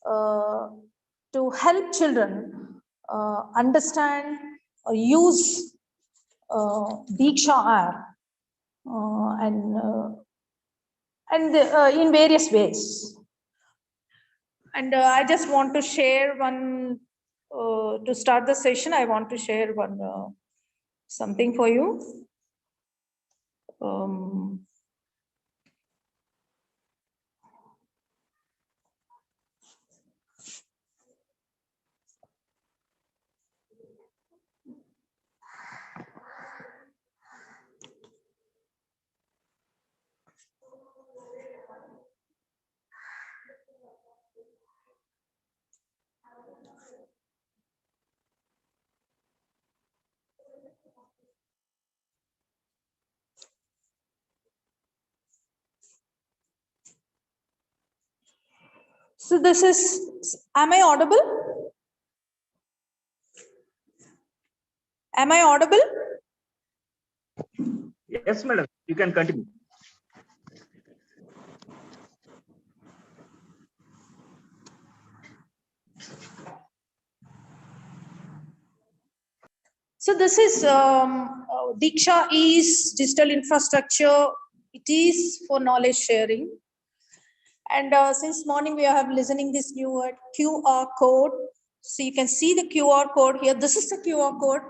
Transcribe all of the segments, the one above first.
to help children understand or use DIKSHA app and in various ways. And I just want to share one, to start the session, I want to share one something for you. So this is, am I audible? Am I audible? Yes, madam. You can continue. So this is DIKSHA is digital infrastructure. It is for knowledge sharing. And since morning we have listening this new word QR code. So you can see the QR code here. This is the QR code.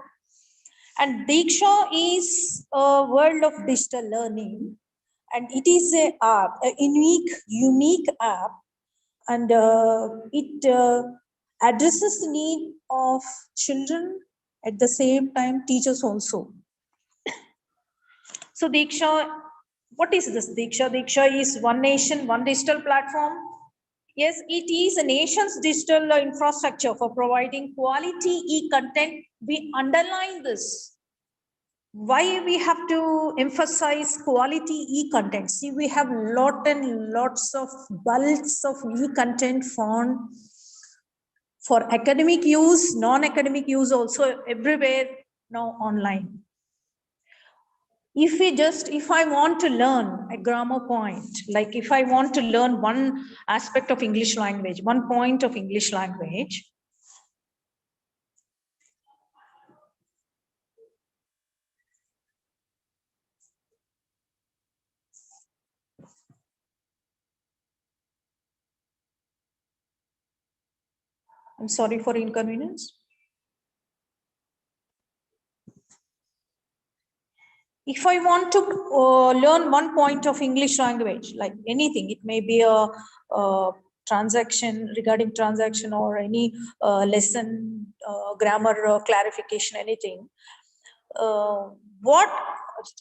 And DIKSHA is a world of digital learning. And it is a app, a unique app. And it addresses the need of children, at the same time teachers also. So DIKSHA, what is this DIKSHA? DIKSHA is one nation, one digital platform. Yes, it is a nation's digital infrastructure for providing quality e-content. We underline this. Why we have to emphasize quality e-content? See, we have lot and lots of bulks of e-content found for academic use, non-academic use also everywhere now online. If I want to learn a grammar point, like if I want to learn one aspect of English language, one point of English language, I'm sorry for inconvenience. If I want to learn one point of English language, like anything, it may be a transaction, regarding transaction, or any lesson, grammar clarification, anything. What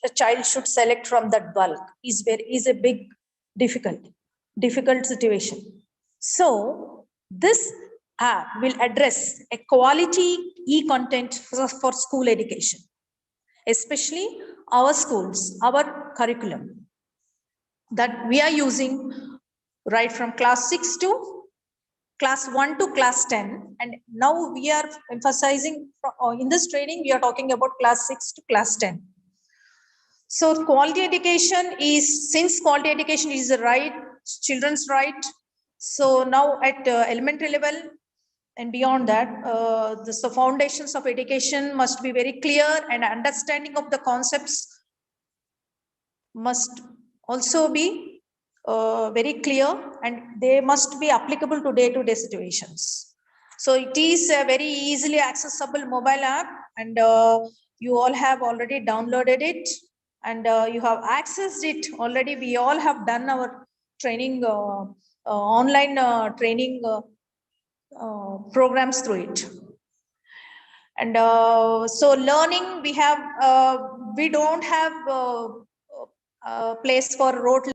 a child should select from that bulk is a big difficult situation. So this app will address a quality e-content for school education, especially our schools, our curriculum that we are using right from class 6 to class 1 to class 10. And now we are emphasizing in this training, we are talking about class 6 to class 10. So quality education is, since quality education is a right, children's right. So now at elementary level and beyond that, the foundations of education must be very clear, and understanding of the concepts must also be very clear, and they must be applicable to day-to-day situations. So it is a very easily accessible mobile app, and you all have already downloaded it, and you have accessed it already. We all have done our training, online training programs through it. And so learning, we don't have a place for rote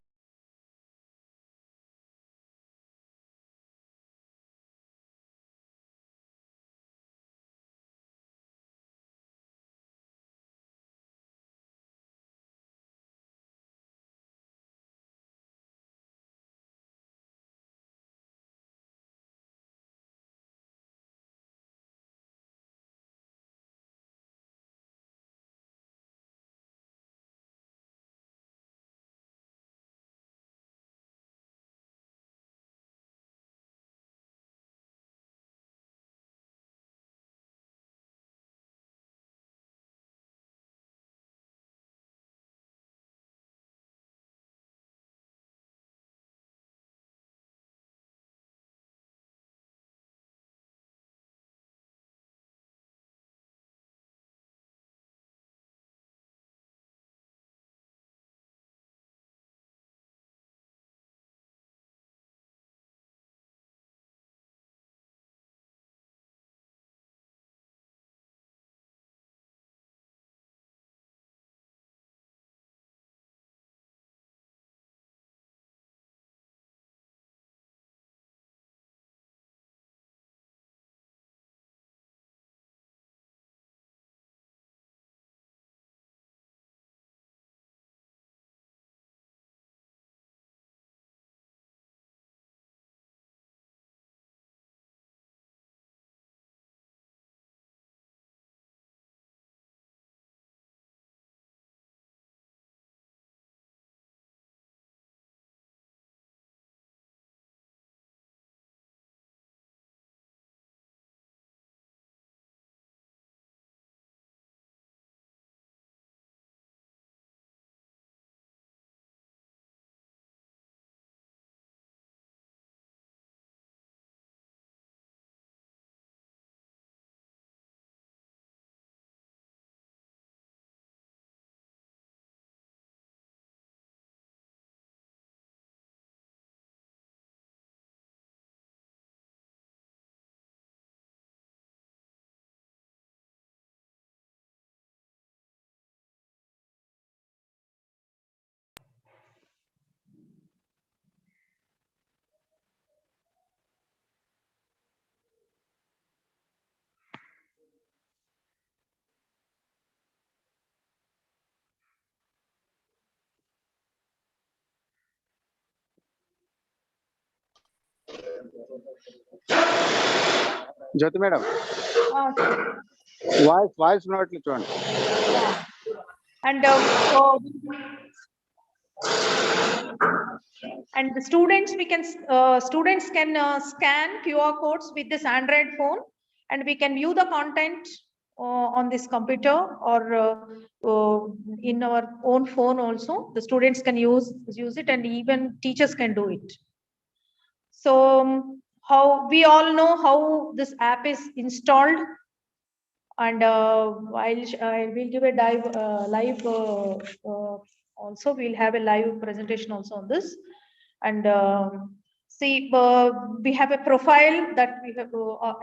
Jyoti madam voice నోట్లు చూడండి. And and the students can scan QR codes with this Android phone, and we can view the content on this computer or in our own phone also. The students can use it, and even teachers can do it. So how we all know how this app is installed, and I will give a live also. We'll have a live presentation also on this. And see, we have a profile that we have.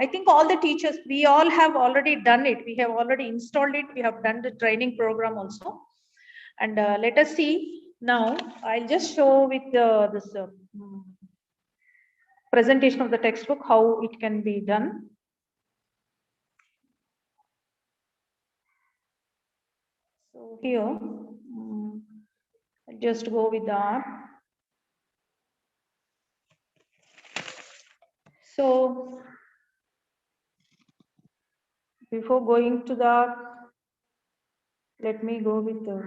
I think all the teachers, we all have already done it. We have already installed it. We have done the training program also. And let us see now. I'll just show with this presentation of the textbook how it can be done. So here, I'll just go with the app. So before going to the, let me go with the,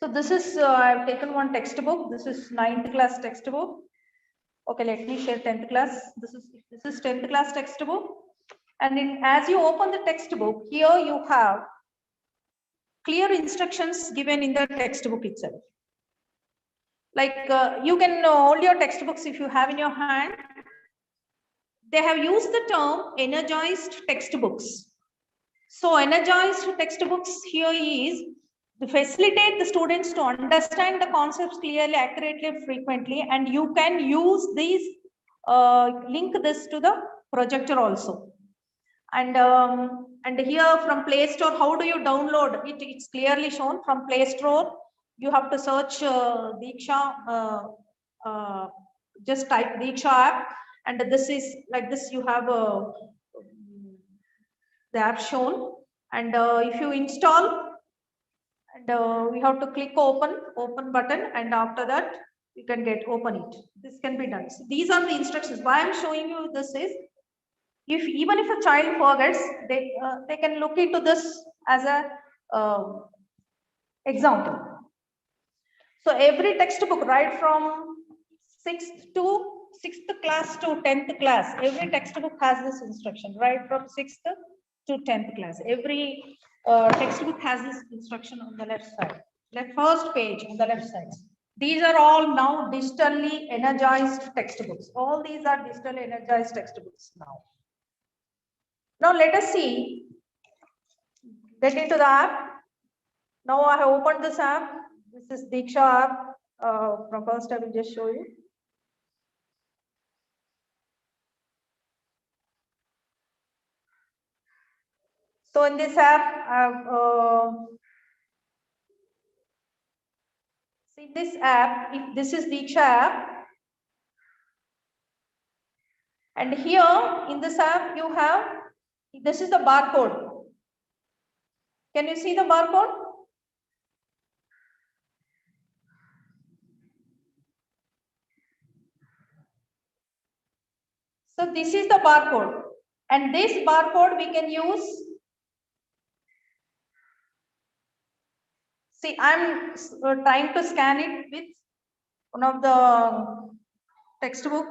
so this is, I've taken one textbook. This is 9th class textbook. Okay, let me share 10th class. This is 10th class textbook. And as you open the textbook, here you have clear instructions given in the textbook itself. Like you can hold your textbooks if you have in your hand. They have used the term energized textbooks. So energized textbooks here is to facilitate the students to understand the concepts clearly, accurately, frequently, and you can use these, link this to the projector also. And here from Play Store, how do you download it? It's clearly shown from Play Store. You have to search DIKSHA, just type DIKSHA app, and this is like this. You have the app shown, and if you install, and we have to click open button, and after that you can get open it. This can be done. So these are the instructions. Why I'm showing you this is, even if a child forgets, they can look into this as a example. So every textbook, right from 6th class to 10th class, every textbook has this instruction. Right from 6th to 10th class, every textbook has this instruction on the left side, first page on the left side. These are all now digitally energized textbooks. All these are digitally energized textbooks now. Now let us see, get into the app. Now I have opened this app. This is DIKSHA app. From first I will just show you. So in this app, see this app, if this is DIKSHA app, and here in this app you have, this is the barcode. Can you see the barcode? So this is the barcode, and this barcode we can use. See, I'm trying to scan it with one of the textbook.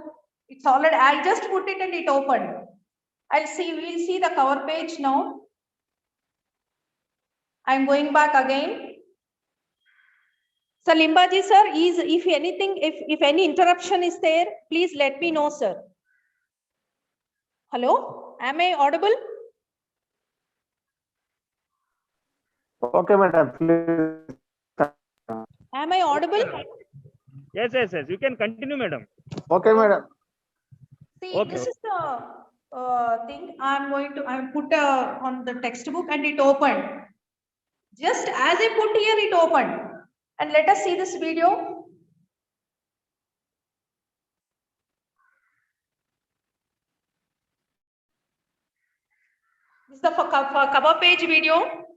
It's already, I just put it and it opened. We'll see the cover page now. I'm going back again. So Limbaji sir, if anything, if any interruption is there, please let me know, sir. Hello, am I audible? Okay, madam. Am I audible? Yes. You can continue, madam. Okay, madam. See, Okay. this is the thing I put on the textbook, and it opened. Just as I put here, it opened. And let us see this video. This is the for cover page video.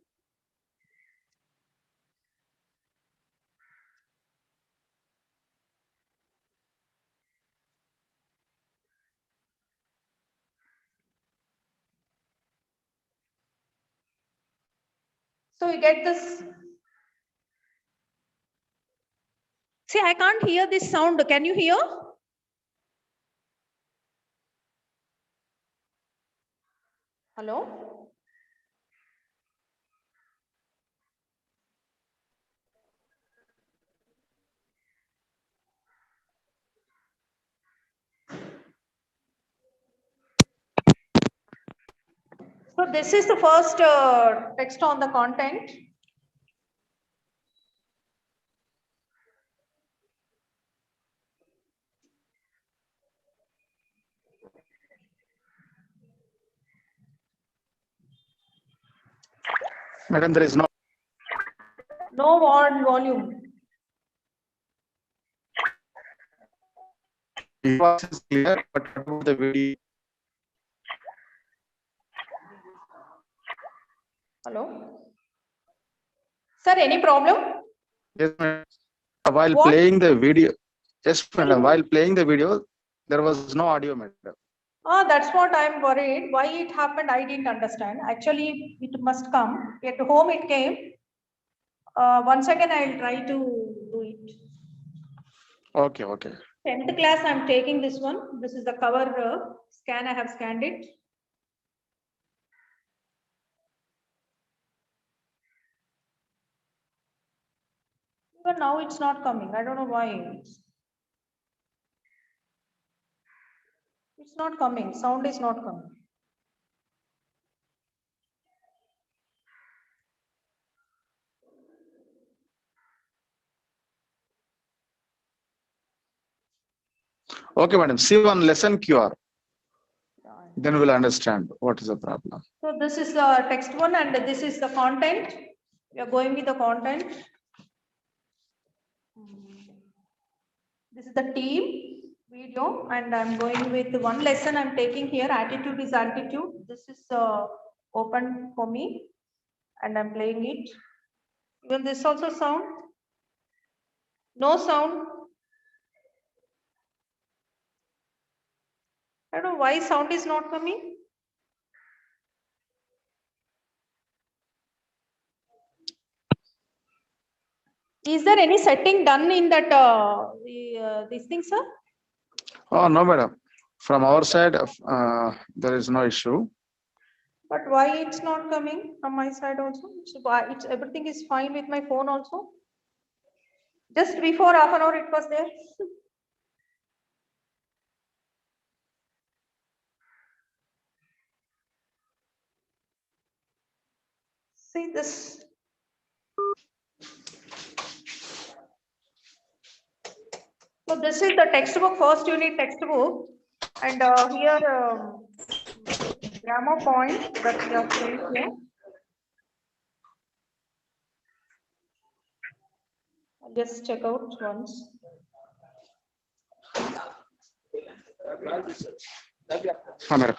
So you get this. See, I can't hear this sound. Can you hear? Hello? So this is the first text on the content. Madam, there is no. No volume. Your voice is clear, but what about the video? Hello? Sir, any problem? Yes, madam. While What? playing the video, yes, madam. While playing the video, there was no audio, madam. That's what I'm worried. Why it happened, I didn't understand. Actually, it must come. At home it came. Once again, I'll try to do it. Okay, okay. 10th class, I'm taking this one. This is the cover scan. I have scanned it. But now it's not coming. I don't know why. It's not coming. Sound is not coming. Okay, madam. See one lesson QR. Then we'll understand what is the problem. So this is the text one and this is the content. We are going with the content. This is the team video and I'm going with one lesson I'm taking here. Attitude is altitude. This is open for me and I'm playing it. Even this also sound. No sound. I don't know why sound is not coming. Is there any setting done in that these things, sir? Oh, no, madam. From our side, there is no issue. But why it's not coming from my side also? So why it's everything is fine with my phone also. Just before half an hour it was there. See this. So this is the textbook, first unit textbook, and here grammar point that we are showing here. I'll just check out once. Madam.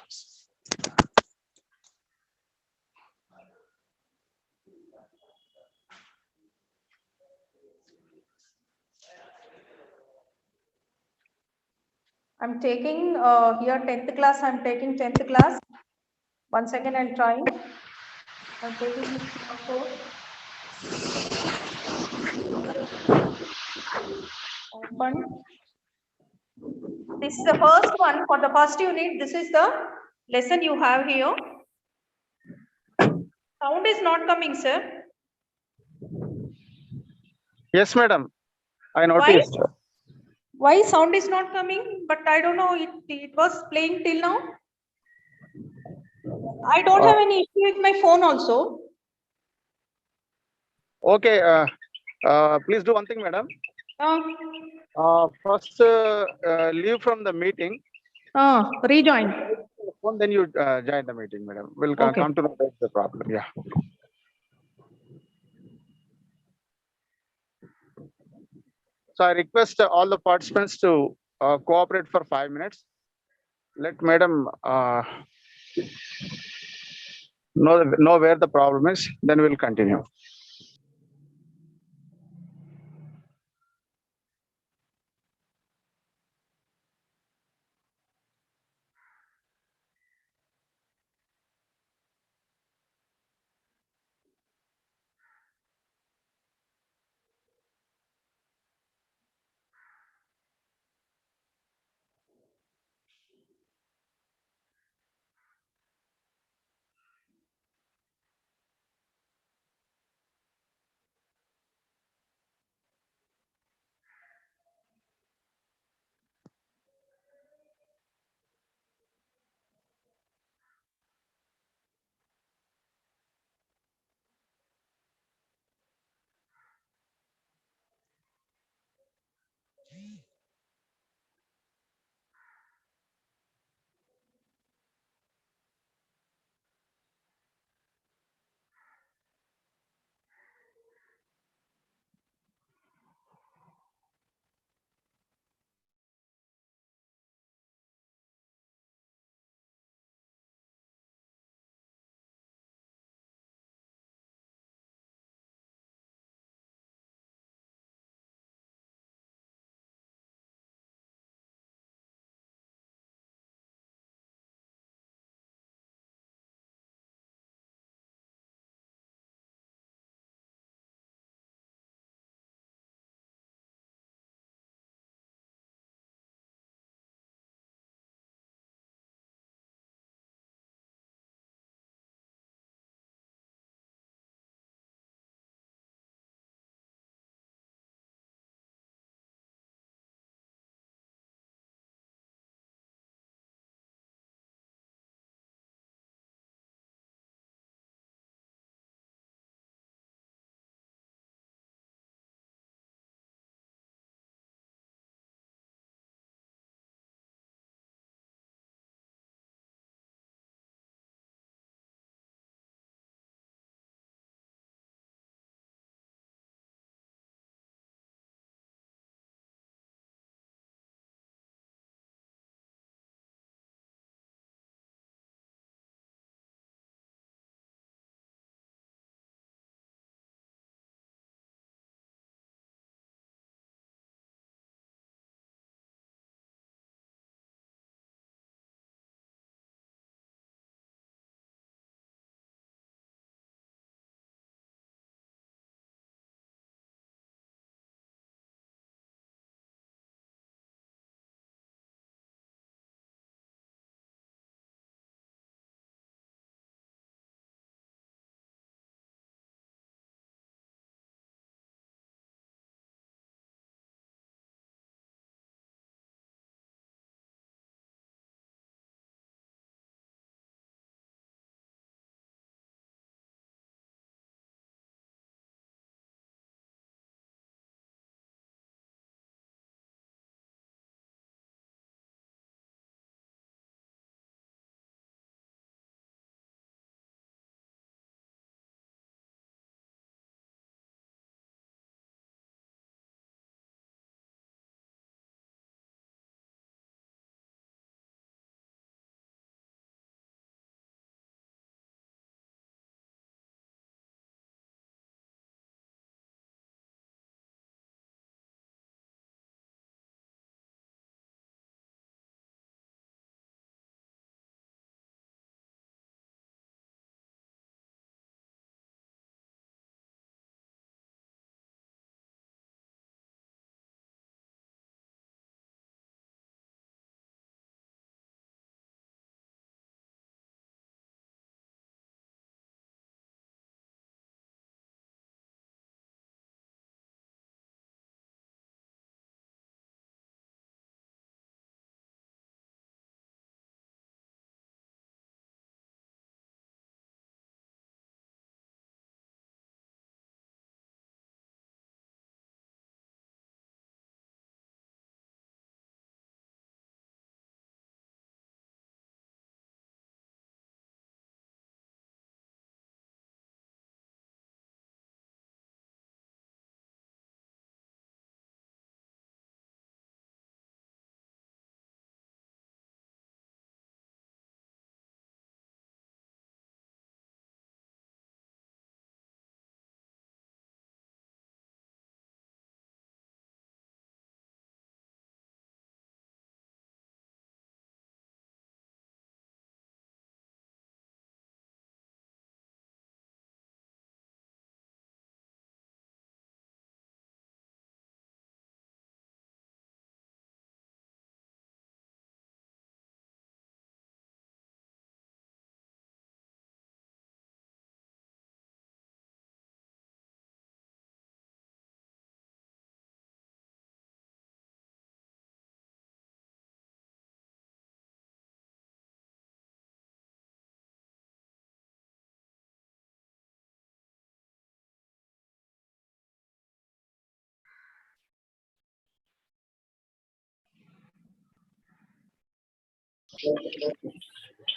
I'm taking here 10th class. I'm taking 10th class. Once again, I'll try. I'm taking this course. Open. This is the first one for the first unit. This is the lesson you have here. Sound is not coming, sir. Yes, madam. I noticed. Why sound is not coming? But I don't know. It was playing till now. I don't have any issue with my phone also. Okay. Please do one thing, madam. First, leave from the meeting. Rejoin. Then you join the meeting, madam. We'll Okay. come to know the problem. Yeah. So I request all the participants to cooperate for 5 minutes. Let madam know where the problem is, then we'll continue.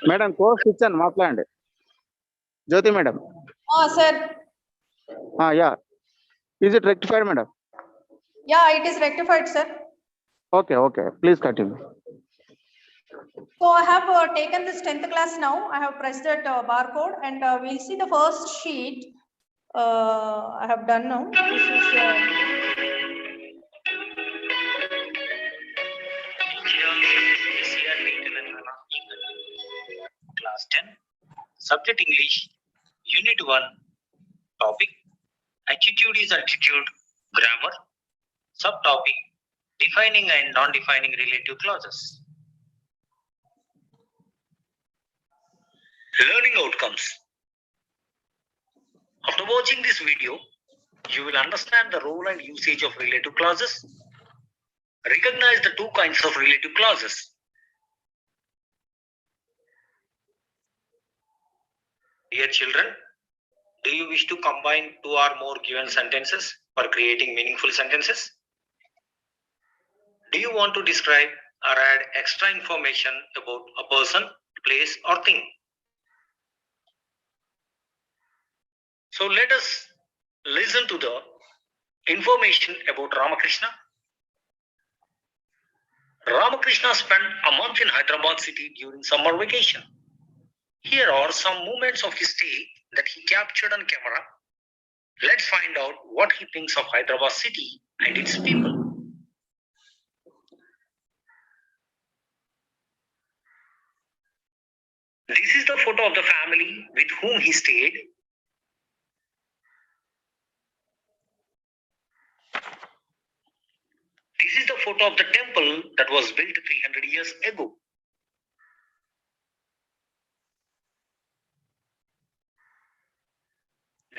Madam, course kitchen, matlandi. Jyoti madam. Sir. Yeah. Is it rectified, madam? Yeah, it is rectified, sir. Okay. Please continue. So I have taken this 10th class now. I have pressed that barcode and we'll see the first sheet. I have done now. This is Class 10, Subject English, Unit 1, Topic, Attitude is Attitude, Grammar, Subtopic, Defining and Non-Defining Relative Clauses. Learning Outcomes. After watching this video, you will understand the role and usage of relative clauses. Recognize the two kinds of relative clauses. Dear children, do you wish to combine two or more given sentences for creating meaningful sentences? Do you want to describe or add extra information about a person, place, or thing? So let us listen to the information about Ramakrishna. Ramakrishna spent a month in Hyderabad city during summer vacation. Here are some moments of his stay that he captured on camera. Let's find out what he thinks of Hyderabad city and its people. This is the photo of the family with whom he stayed. This is the photo of the temple that was built 300 years ago.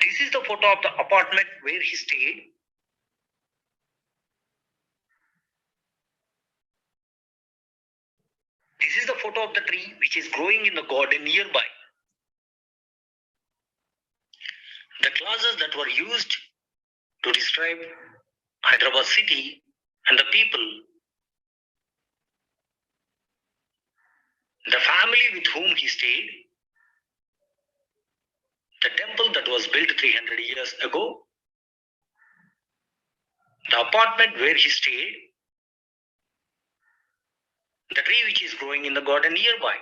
This is the photo of the apartment where he stayed. This is the photo of the tree which is growing in the garden nearby. The clauses that were used to describe Hyderabad city and the people. The family with whom he stayed. The temple that was built 300 years ago. The apartment where he stayed. The tree which is growing in the garden nearby.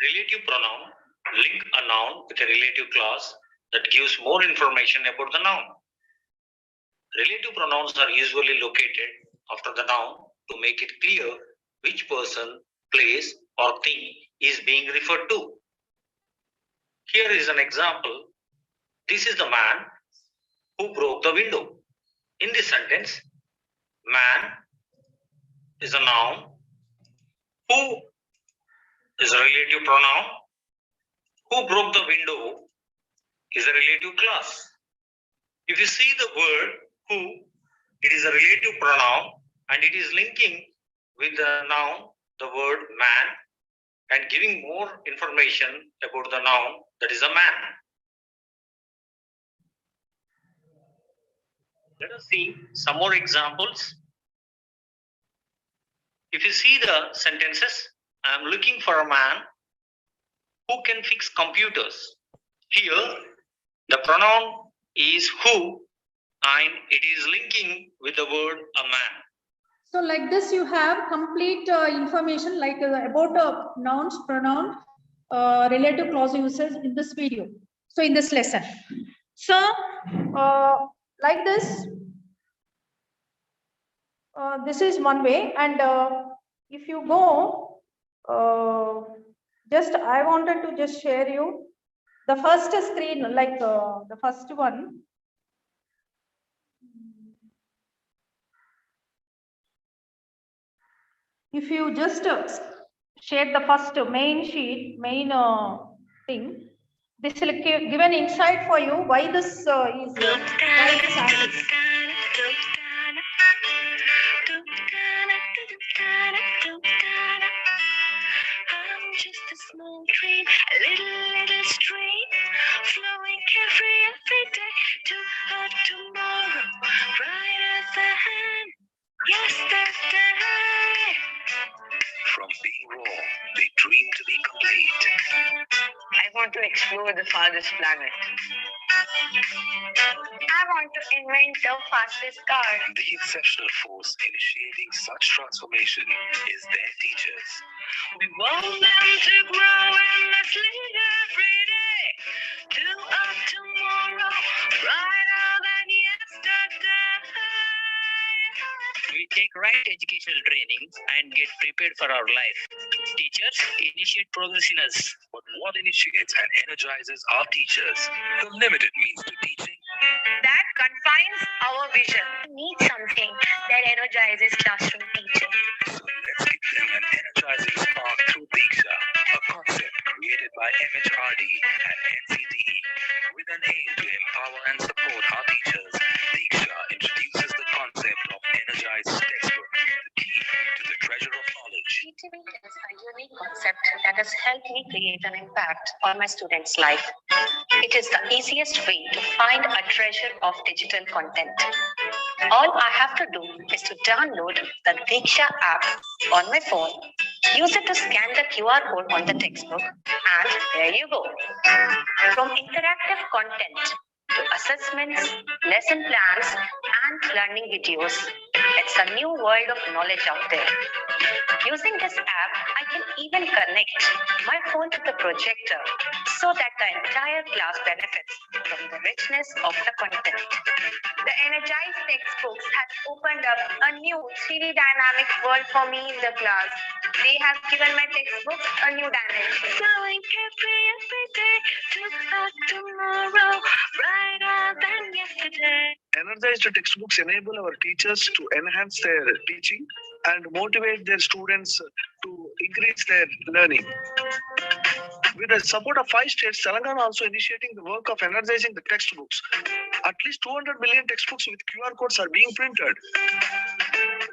Relative pronoun. Link a noun with a relative clause that gives more information about the noun. Relative pronouns are usually located after the noun to make it clear which person, place, or thing is being referred to. Here is an example. This is the man who broke the window. In this sentence, man is a noun. Who is a relative pronoun. Who broke the window is a relative clause. If you see the word who, it is a relative pronoun and it is linking with the noun, the word man, and giving more information about the noun that is a man. Let us see some more examples. If you see the sentences, I am looking for a man who can fix computers. Here, the pronoun is who and it is linking with the word a man. so like this you have complete information like about nouns, pronoun, relative clause uses in this video. So in this lesson. So like this, this is one way, and if you go, just I wanted to just share you the first screen, like the first one. If you just share the first main sheet, main thing, this will give an insight for you why this is why this happens. I'm just a small train, a little stream, flowing every day to a tomorrow, brighter than yesterday. raw, they dream to be complete. I want to explore the farthest planet. I want to invent the fastest car. The exceptional force initiating such transformation is their teachers. We want them to grow endlessly every day to a tomorrow brighter than yesterday. We take right educational trainings and get prepared for our life. Teachers initiate progress in us. But what initiates and energizes our teachers? The limited means to teaching that confines our vision. We need something that energizes classroom teaching. So let's give them an energizing spark through DIKSHA, a concept created by MHRD and NCTE with an aim to empower and support our teachers. DIKSHA introduces the concept of energized textbook, the key to the treasure of knowledge. Teaching is a unique concept that has helped me create an impact on my students' life. It is the easiest way to find a treasure of digital content. All I have to do is to download the DIKSHA app on my phone, use it to scan the QR code on the textbook, and there you go. From interactive content to assessments, lesson plans, and learning videos, it's a new world of knowledge out there. Using this app, I can even connect my phone to the projector so that the entire class benefits from the richness of the content. The Energized textbooks has opened up a new 3D dynamic world for me in the class. They have given my textbooks a new dimension. Going every day to a tomorrow brighter than yesterday. Energized textbooks enable our teachers to enhance their teaching and motivate their students to increase their learning. With the support of 5 states, Telangana also initiating the work of energizing the textbooks. At least 200 million textbooks with QR codes are being printed.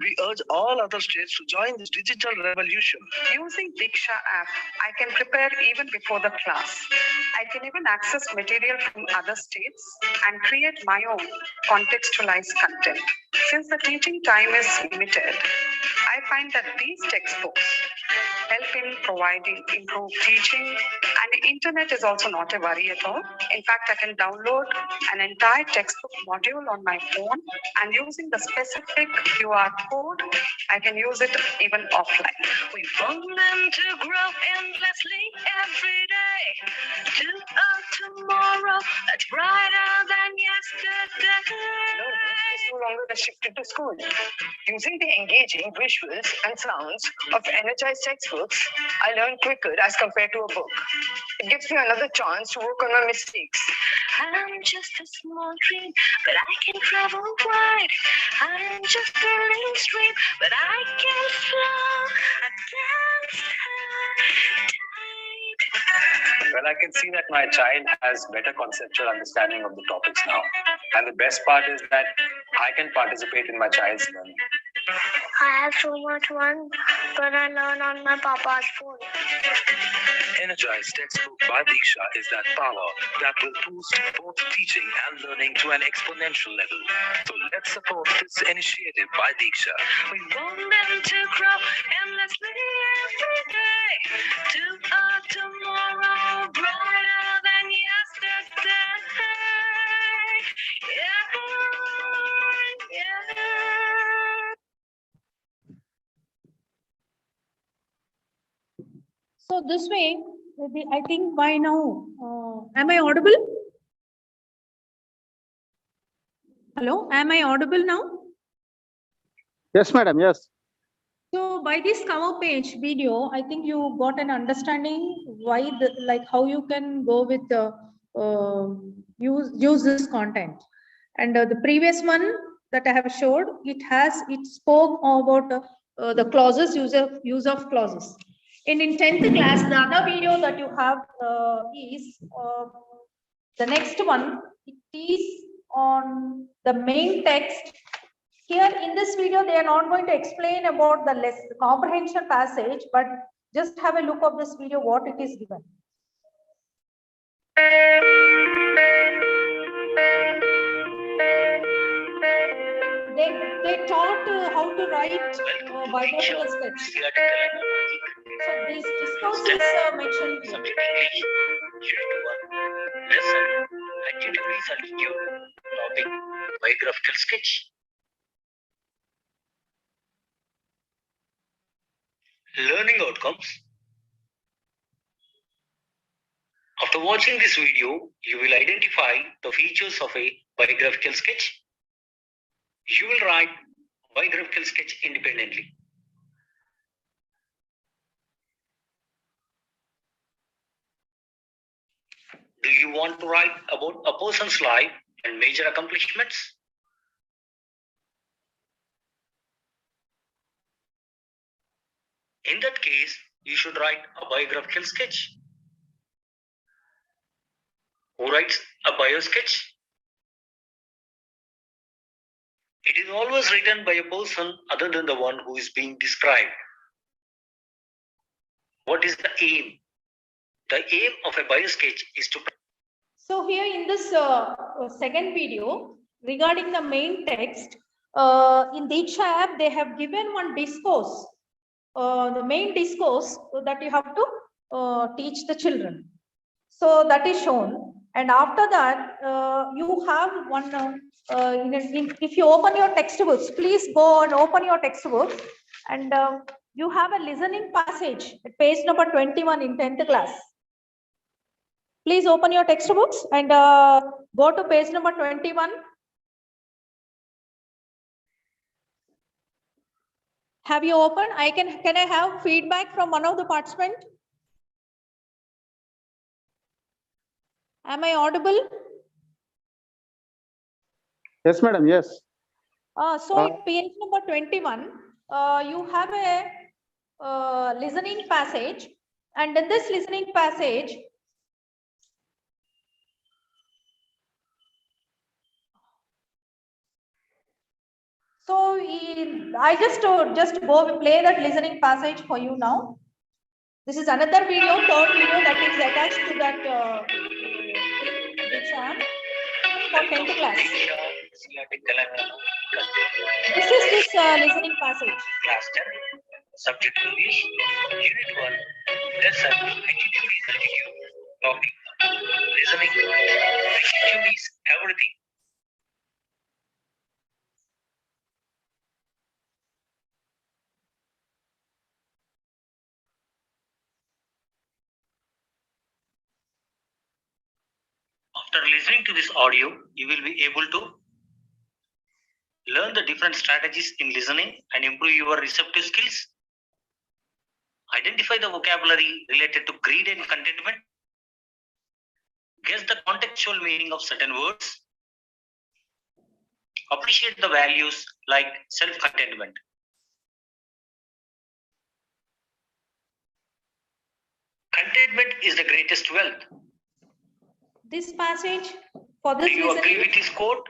We urge all other states to join this digital revolution. Using DIKSHA app, I can prepare even before the class. I can even access material from other states and create my own contextualized content. Since the teaching time is limited, I find that these textbooks help in providing improved teaching, and the internet is also not a worry at all. In fact, I can download an entire textbook module on my phone, and using the specific QR code, I can use it even offline. We want them to grow endlessly every day to a tomorrow that's brighter than yesterday. Learning is no longer restricted to school. Using the engaging visuals and sounds of energized textbooks, I learn quicker as compared to a book. It gives me another chance to work on my mistakes. I'm just a small dream, but I can travel wide. I'm just a little stream, but I can flow against tide. Well, I can see that my child has better conceptual understanding of the topics now. And the best part is that I can participate in my child's learning. I have so much fun, but I learn on my papa's phone. Energized textbook by DIKSHA is that power that will boost both teaching and learning to an exponential level. So let's support this initiative by DIKSHA. We want them to grow endlessly every day to a tomorrow brighter than yesterday. Yeah. So this way, I think by now, am I audible? Hello, am I audible now? Yes, madam. Yes. So by this cover page video, I think you got an understanding why how you can go with the use this content. And the previous one that I have showed, it spoke about the clauses, use of clauses. And in 10th class, the other video that you have is the next one. It is on the main text. Here in this video, they are not going to explain about the comprehension passage, but just have a look of this video, what it is given. They taught how to to write biographical sketch. So this discourse is mentioned here. Subject English, Unit 1, lesson, Adjectives altitude, topic, biographical sketch. Learning outcomes. After watching this video, you will identify the features of a biographical sketch. You will write biographical sketch independently. Do you want to write about a person's life and major accomplishments? In that case, you should write a biographical sketch. Who writes a bio sketch? It is always written by a person other than the one who is being described. What is the aim? The aim of a bio sketch is to... So here in this second video, regarding the main text, in DIKSHA app, they have given one discourse, the main discourse that you have to teach the children. So that is shown. And after that, you have one, if you open your textbooks, please go and open your textbooks. And you have a listening passage at page number 21 in 10th class. Please open your textbooks and go to page number 21. Have you opened? Can I have feedback from one of the participants? Am I audible? Yes, madam. Yes. So in page number 21, you have a listening passage, and in this listening passage, so I just go play that listening passage for you now. This is another video, third video that is attached to that exam for 10th class. This is this listening passage. Class 10, subject English, Unit 1, lesson, Adjectives altitude, topic, listening, Adjective is everything. After listening to this audio, you will be able to learn the different strategies in listening and improve your receptive skills. Identify the vocabulary related to greed and contentment. Guess the contextual meaning of certain words. Appreciate the values like self-contentment. Contentment is the greatest wealth. This passage for this Do you agree with this quote?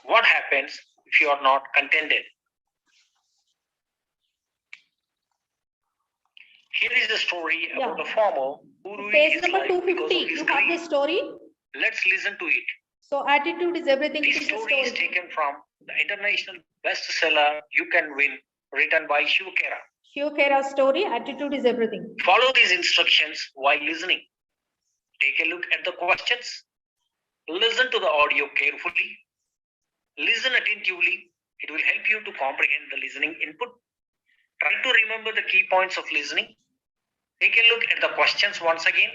What happens if you are not contented? Here is a story about a farmer who ruined page his number life 250. because of his You have greed. the story. Let's listen to it. So attitude is everything. This story is taken from the international bestseller You Can Win, written by Hugh Kera. Hugh Kera's story, attitude is everything. Follow these instructions while listening. Take a look at the questions. Listen to the audio carefully. Listen attentively. It will help you to comprehend the listening input. Try to remember the key points of listening. Take a look at the questions once again.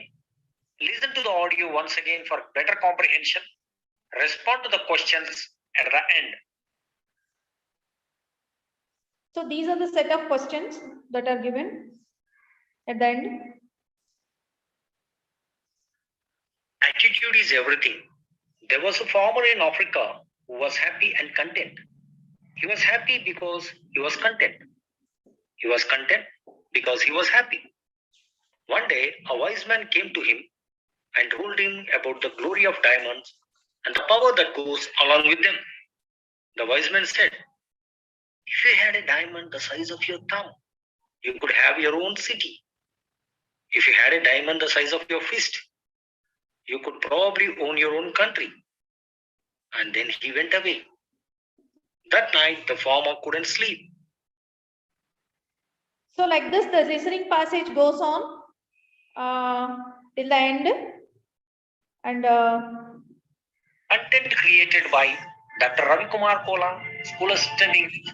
Listen to the audio once again for better comprehension. Respond to the questions at the end. So these are the set of questions that are given at the end. Attitude is everything. There was a farmer in Africa who was happy and content. He was happy because he was content. He was content because he was happy. One day, a wise man came to him and told him about the glory of diamonds and the power that goes along with them. The wise man said, if you had a diamond the size of your thumb, you could have your own city. If you had a diamond the size of your fist, you could probably own your own country. And then he went away. That night, the farmer couldn't sleep. So like this, the listening passage goes on till the end. And Content created by Dr. Ravi Kumar Kola, School Assistant English.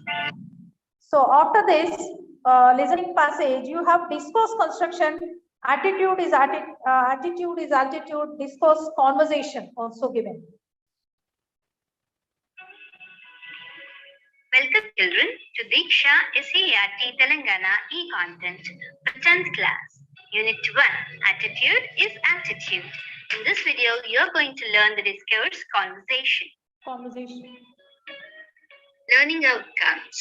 so after this listening passage, you have discourse construction. Attitude is attitude, discourse, conversation also given. Welcome children to DIKSHA SERT Telangana e-content for 10th class. Unit 1, Attitude is Attitude. In this video, you are going to learn the discourse conversation. Learning outcomes.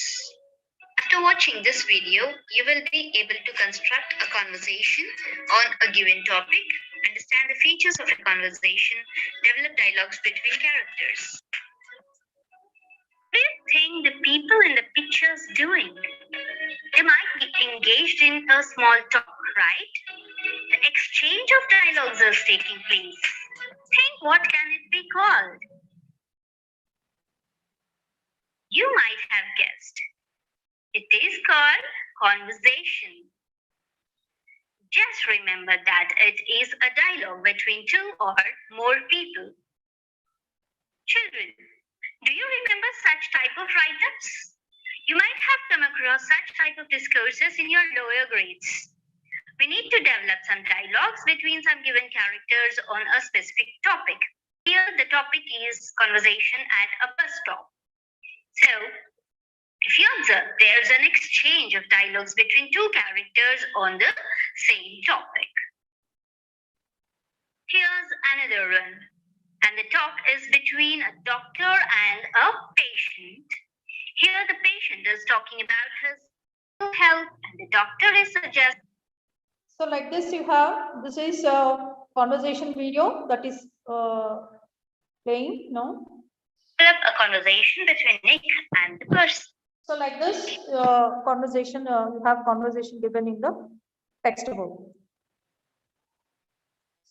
After watching this video, you will be able to construct a conversation on a given topic, understand the features of a conversation, develop dialogues between characters. What do you think the people in the pictures doing? They might be engaged in a small talk, right? The exchange of dialogues is taking place. Think, what can it be called? You might have guessed. It is called conversation. Just remember that it is a dialogue between two or more people. Children, do you remember such type of write-ups? You might have come across such type of discourses in your lower grades. We need to develop some dialogues between some given characters on a specific topic. Here, the topic is conversation at a bus stop. So, if you observe, there's an exchange of dialogues between two characters on the same topic. Here's another one. And the talk is between a doctor and a patient. Here the patient is talking about his health and the doctor is suggesting. So like this you have, this is a conversation video that is playing now. Develop a conversation between Nick and the person. So like this conversation, you have conversation given in the textbook.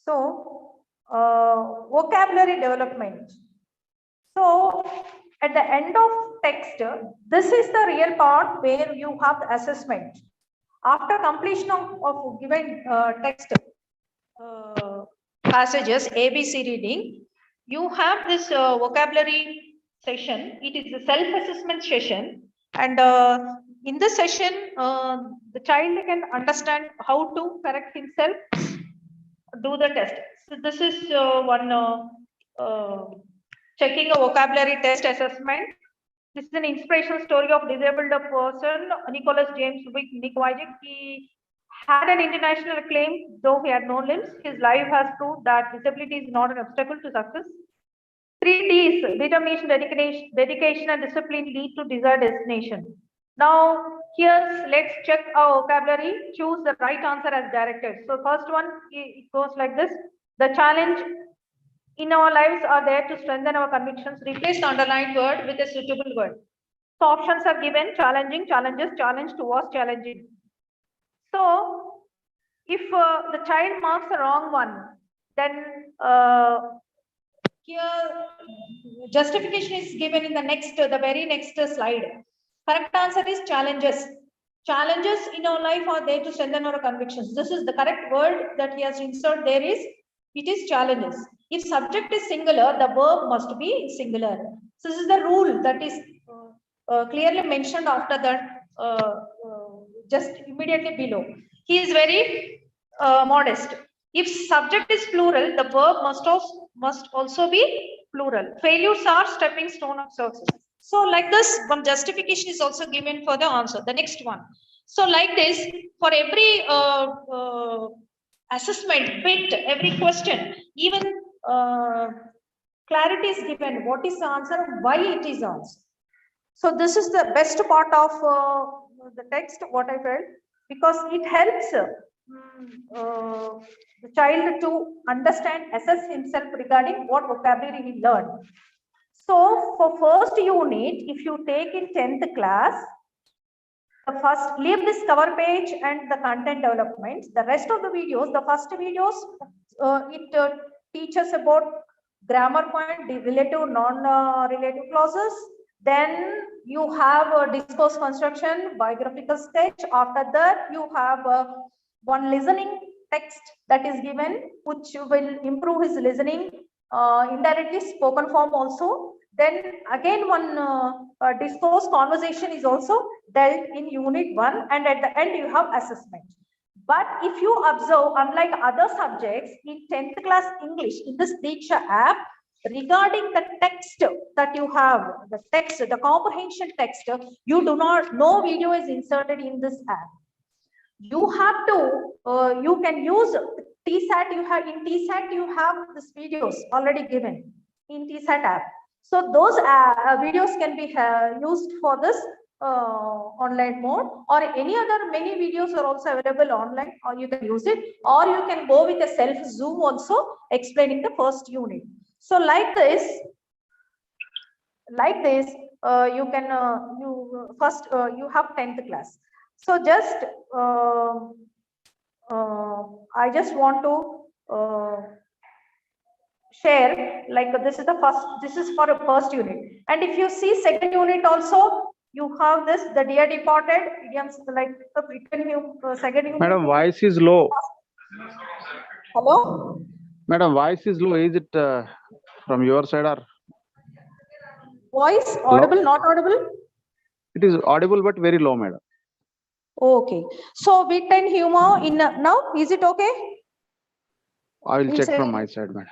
So vocabulary development. So at the end of text, this is the real part where you have the assessment. After completion of given text passages, ABC reading, you have this vocabulary session. It is a self-assessment session. And in this session, the child can understand how to correct himself, do the test. So this is one checking a vocabulary test assessment. This is an inspirational story of disabled person, Nicholas James Nick Wojcik. He had an international acclaim, though he had no limbs. His life has proved that disability is not an obstacle to success. 3 Ds, determination, dedication and discipline lead to desired destination. Now, here, let's check our vocabulary. Choose the right answer as directed. So, first one, it goes like this. The challenge in our lives are there to strengthen our convictions. Replace the underlined word with a suitable word. So, options are given: challenging, challenges, challenge towards challenging. So, if the child marks the wrong one, then here justification is given in the next, the very next slide. Correct answer is challenges. Challenges in our life are there to strengthen our convictions. This is the correct word that he has inserted there is, it is challenges. If subject is singular, the verb must be singular. So this is the rule that is clearly mentioned after that, just immediately below. He is very modest. If subject is plural, the verb must also be plural. Failures are stepping stone of success. So like this, one justification is also given for the answer. The next one. So like this, for every assessment bit, every question, even clarity is given. What is the answer and why it is answered. So this is the best part of the text, what I felt, because it helps the child to understand, assess himself regarding what vocabulary he learned. So for first unit, if you take in 10th class, the first, leave this cover page and the content development. The rest of the videos, the first videos, it teaches about grammar point, relative, non-relative clauses, Then you have a discourse construction, biographical sketch. After that, you have one listening text that is given, which will improve his listening, indirectly spoken form also. Then again, one discourse conversation is also dealt in unit 1, and at the end you have assessment. But if you observe, unlike other subjects in 10th class English, in this DIKSHA app, regarding the text that you have, the text, the comprehension text, you do not, no video is inserted in this app. You have to, you can use TSAT, you have in TSAT, you have these videos already given in TSAT app. So those videos can be used for this online mode, or any other many videos are also available online, or you can use it, or you can go with a self Zoom also explaining the first unit. So like this, you can first you have 10th class. So just I just want to share, like this is the first, this is for a first unit, and if you see second unit also, you have this, the dear departed idioms, like the written second unit. Madam, voice is low. Hello? Madam, voice is low. Is it from your side or? Voice audible, not audible? It is audible but very low, madam. Okay. So wit and humor in now, is it okay? I will check Inside. from my side, madam.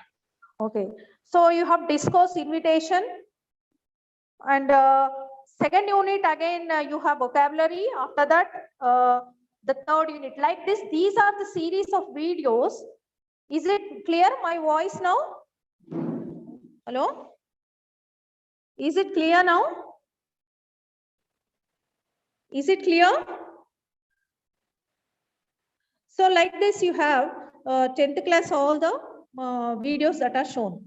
Okay. So you have discourse, invitation, and second unit again you have vocabulary. After that, the third unit, like this. These are the series of videos. Is it clear? My voice now? Hello? Is it clear now? Is it clear? So like this, you have 10th class, all the videos that are shown.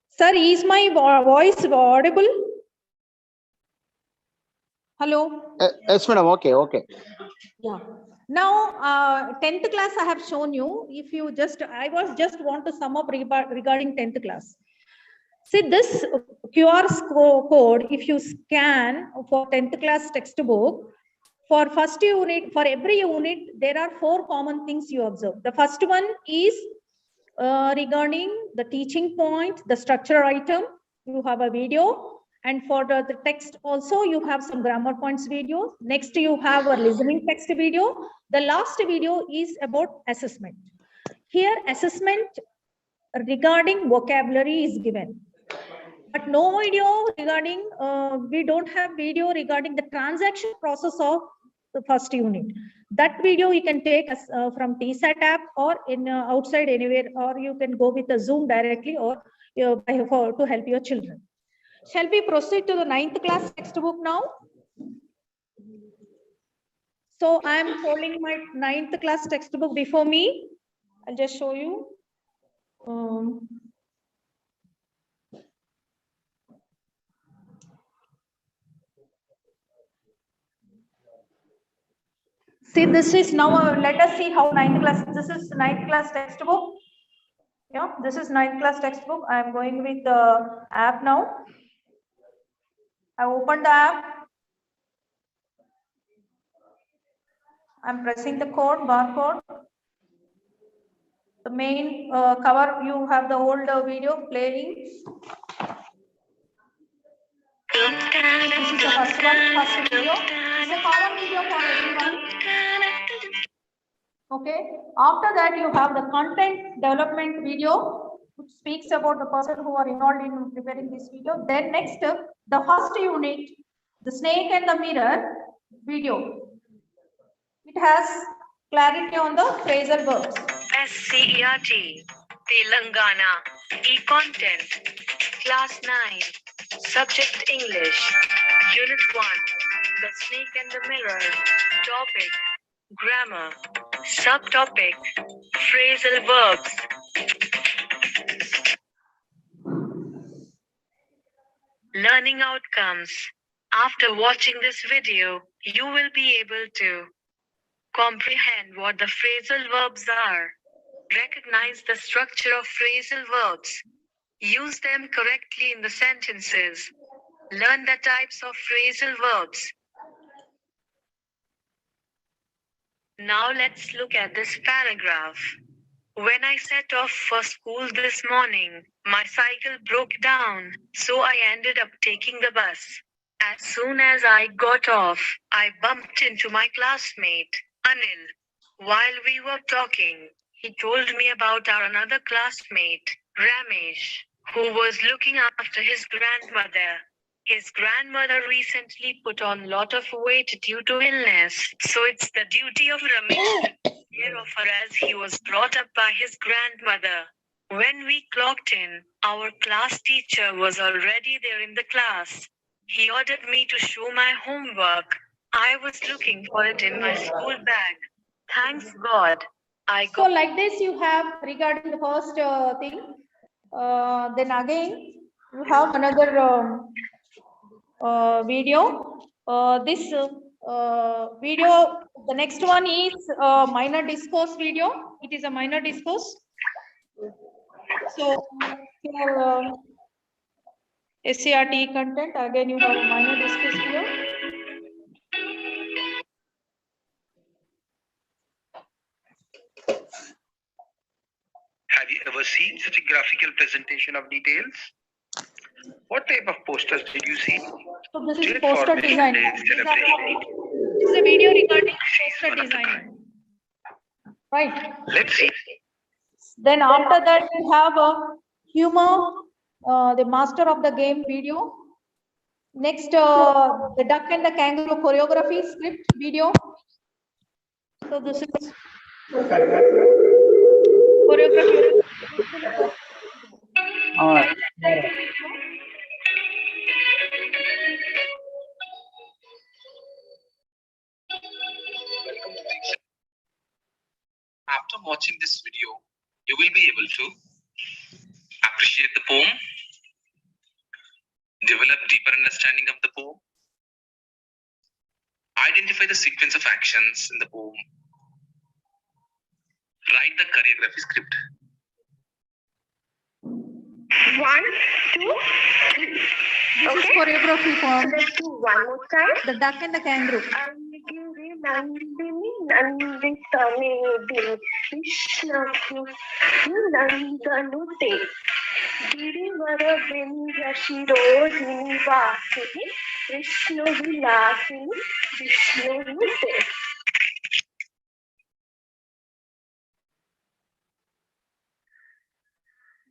Sir, is my voice audible? Hello? Yes, madam. Okay, okay. Yeah. Now, 10th class I have shown you. If you just, I was just want to sum up regarding 10th class. See this QR code, if you scan for 10th class textbook, for first unit, for every unit, there are 4 common things you observe. The first one is regarding the teaching point, the structure item, you have a video. And for the text also, you have some grammar points video. Next, you have a listening text video. The last video is about assessment. Here, assessment regarding vocabulary is given. But no video regarding, we don't have video regarding the transaction process of the first unit. That video you can take as, from TSAT app, or in outside anywhere, or you can go with the Zoom directly, or to help your children. Shall we proceed to the 9th class textbook now? So I am holding my 9th class textbook before me. I'll just show you. See, this is now, let us see how 9th class, this is 9th class textbook. Yeah, this is 9th class textbook. I am going with the app now. I opened the app. I'm pressing the code, barcode. The main cover, you have the old video playing. This is the first one, first video. It's a common video for everyone. Okay. After that, you have the content development video, which speaks about the person who are involved in preparing this video. Then next, the first unit, the snake and the mirror video. It has clarity on the phrasal verbs. SCERT, Telangana, E-Content, Class 9, Subject English, Unit 1, The Snake and the Mirror, Topic, Grammar, Subtopic, Phrasal Verbs. Learning outcomes. After watching this video, you will be able to comprehend what the phrasal verbs are, Recognize the structure of phrasal verbs. Use them correctly in the sentences. Learn the types of phrasal verbs. Now let's look at this paragraph. When I set off for school this morning, my cycle broke down, so I ended up taking the bus. As soon as I got off, I bumped into my classmate, Anil. While we were talking, he told me about our another classmate, Ramesh, who was looking after his grandmother. His grandmother recently put on lot of weight due to illness, so it's the duty of Ramesh to take care of her as he was brought up by his grandmother. When we clocked in, our class teacher was already there in the class. He ordered me to show my homework. I was looking for it in my school bag. Thanks God. So like this you have regarding the first thing. Then again you have another video. This video, the next one is minor discourse video. It is a minor discourse. So here SCRT content, again you have a minor discourse video. Have you ever seen such a graphical presentation of details? What type of posters did you see? So this is poster design. This is a video regarding poster design. Right. Let's see. Then after that we have a humor, the master of the game video. Next, the duck and the kangaroo choreography script video. So this is choreography. After watching this video, you will be able to appreciate the poem, develop deeper understanding of the poem, identify the sequence of actions in the poem, write the choreography script. 1, 2, 3. This is choreography form. Let's do one more time. The duck and the kangaroo. Nandini Nanditane Krishna Nandanute Girivara Vindya Shirojini Vasini Vishnu Vilasini Vishnu Nute.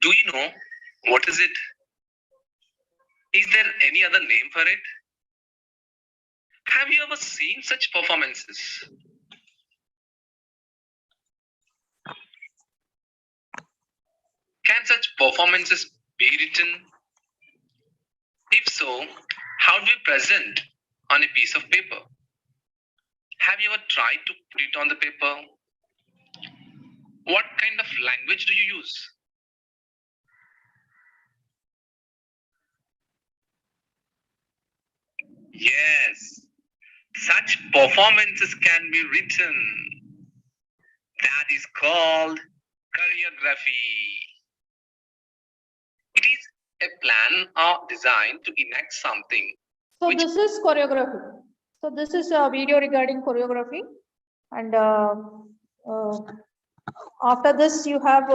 Do you know what is it? Is there any other name for it? Have you ever seen such performances? Can such performances be written? If so, how do we present on a piece of paper? Have you ever tried to put it on the paper? What kind of language do you use? Yes, such performances can be written. That is called choreography. It is a plan or design to enact something. So this is choreography. So this is a video regarding choreography. And after this, you have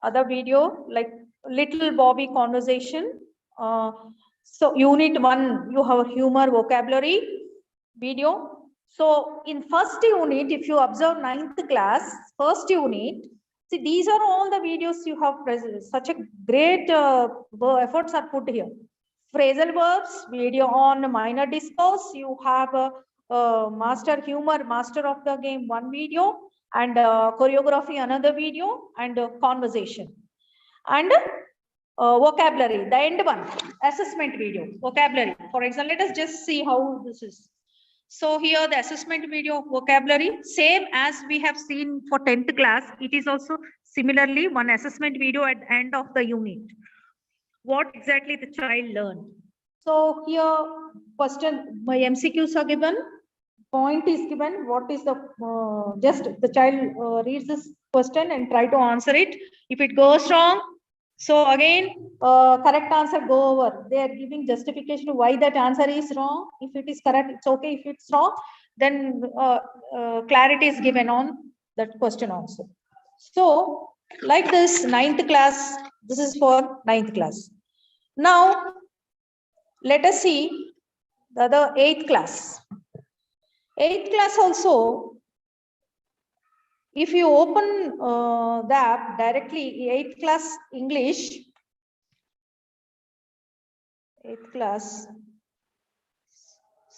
other video like Little Bobby conversation. So unit 1, you have a humor vocabulary video. So in first unit, if you observe 9th class, first unit, see these are all the videos you have present. Such a great efforts are put here. Phrasal verbs, video on minor discourse, you have a master humor, master of the game, one video, and choreography, another video, and conversation. And vocabulary, the end one, assessment video, vocabulary. For example, let us just see how this is. So here the assessment video, vocabulary, same as we have seen for 10th class. It is also similarly one assessment video at the end of the unit. What exactly the child learned. So here question, my MCQs are given. point is given. What is the just the child reads this question and try to answer it. If it goes wrong, so again correct answer go over. They are giving justification to why that answer is wrong. If it is correct, it's okay. If it's wrong, then clarity is given on that question also. So like this, 9th class. This is for 9th class. Now let us see the other 8th class. 8th class also, if you open the app directly, 8th class English, 8th class.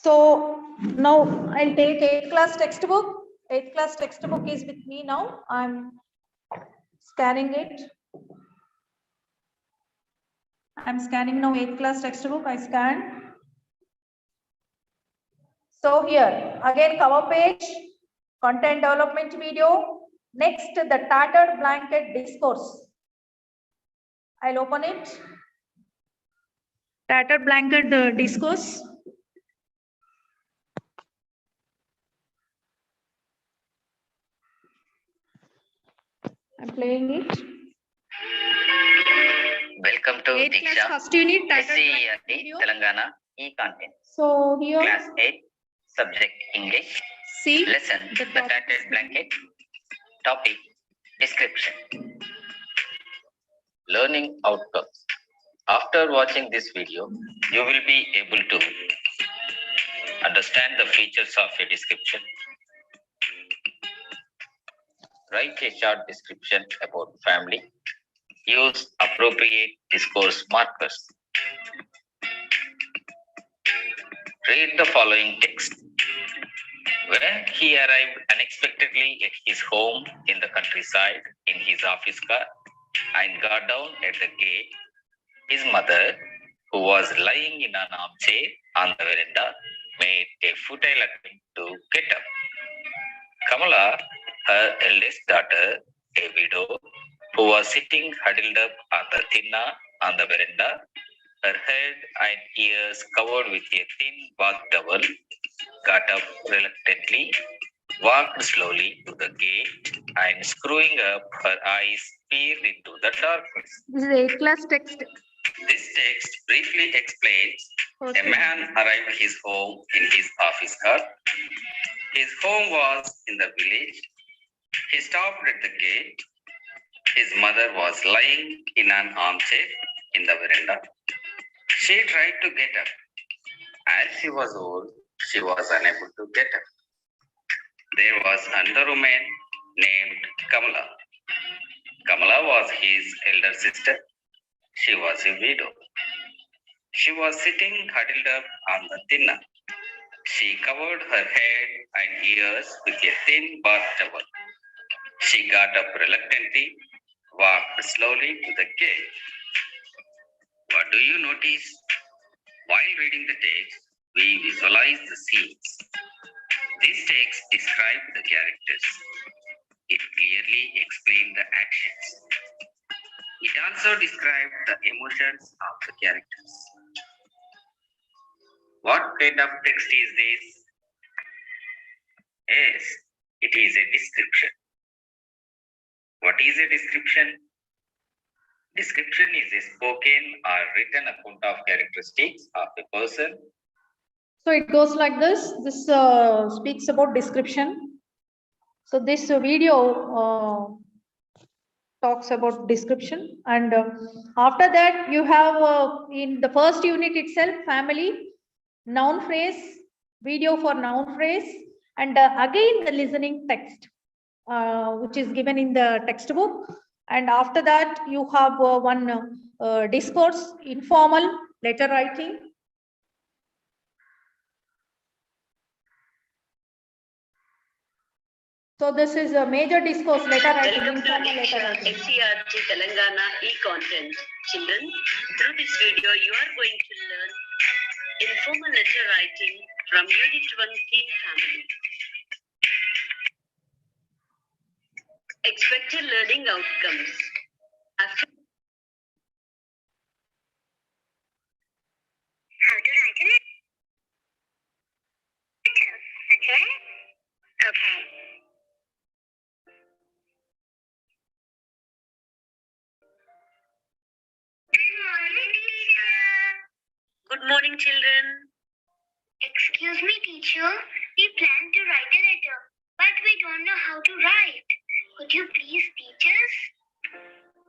So now I'll take 8th class textbook. 8th class textbook is with me now. I'm scanning it. I'm scanning now 8th class textbook. I scan. So here again cover page, content development video. Next, the tattered blanket discourse. I'll open it. Tattered blanket discourse. I'm playing it. Welcome to 8th class DIKSHA, first unit, tattered SCERT, blanket video. Telangana, e-content. So here, Class 8, subject English. see Lesson, the tattered blanket. Topic, description. Learning outcomes. After watching this video, you will be able to understand the features of a description. Write a short description about family. Use appropriate discourse markers. Read the following text. When he arrived unexpectedly at his home in the countryside in his office car and got down at the gate, his mother, who was lying in an armchair on the veranda, made a futile attempt to get up. Kamala, her eldest daughter, a widow, who was sitting huddled up on the tinna on the veranda, her head and ears covered with a thin bath towel, got up reluctantly, walked slowly to the gate, and screwing up her eyes, peered into the darkness. this is 8th class text. This text briefly explains a man arrived at his home in his office car. His home was in the village. He stopped at the gate. His mother was lying in an armchair in the veranda. She tried to get up. As she was old, she was unable to get up. There was another woman named Kamala. Kamala was his elder sister. She was a widow. She was sitting huddled up on the tinna. She covered her head and ears with a thin bath towel. She got up reluctantly, walked slowly to the gate. What do you notice? While reading the text, we visualize the scenes. This text describes the characters. It clearly explains the actions. It also describes the emotions of the characters. What kind of text is this? Yes, it is a description. What is a description? Description is a spoken or written account of characteristics of a person. So it goes like this. This speaks about description. So this video talks about description, and after that you have in the first unit itself family, noun phrase, video for noun phrase, and again the listening text which is given in the textbook. And after that you have one discourse, informal, letter writing. So this is a major discourse, letter writing, Welcome to informal letter DIKSHA writing. SCERT Telangana e-content. Children, through this video you are going to learn informal letter writing from Unit 1 Teen Family. Expected learning outcomes. After How to write a letter. Okay. Okay. Good morning, teacher. Good morning, children. Excuse me, teacher. We plan to write a letter, but we don't know how to write. Could you please teach us?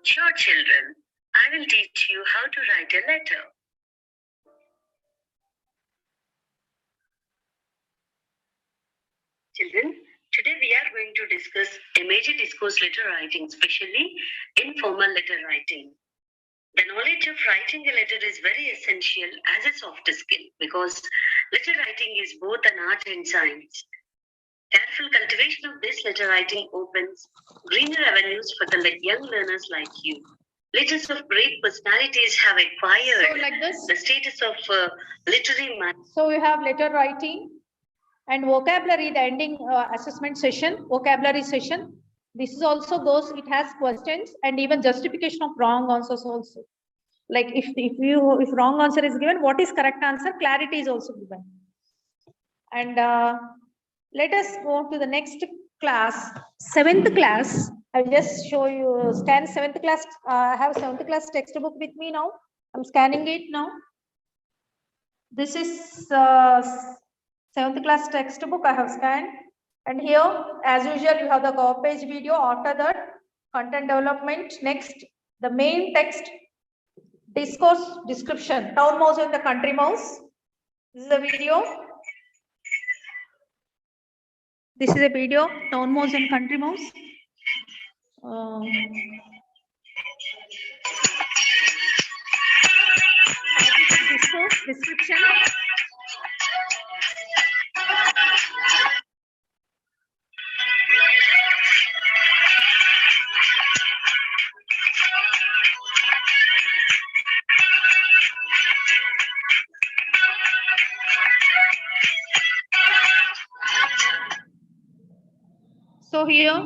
Sure, children. I will teach you how to write a letter. Children, today we are going to discuss a major discourse letter writing, especially informal letter writing. The knowledge of writing a letter is very essential as a soft skill because letter writing is both an art and science. Careful cultivation of this letter writing opens greener avenues for the young learners like you. Letters of great personalities have acquired So like this. the status of literary man. So we have letter writing and vocabulary, the ending assessment session, vocabulary session. This is also goes, it has questions and even justification of wrong answers also. Like if wrong answer is given, what is correct answer? Clarity is also given. And let us go to the next class, 7th class. I'll just show you, scan 7th class. I have 7th class textbook with me now. I'm scanning it now. This is 7th class textbook I have scanned. And here, as usual, you have the cover page video. After that, content development. Next, the main text, discourse description, town mouse and the country mouse. This is a video. This is a video, town mouse and country mouse. Discourse description. So here,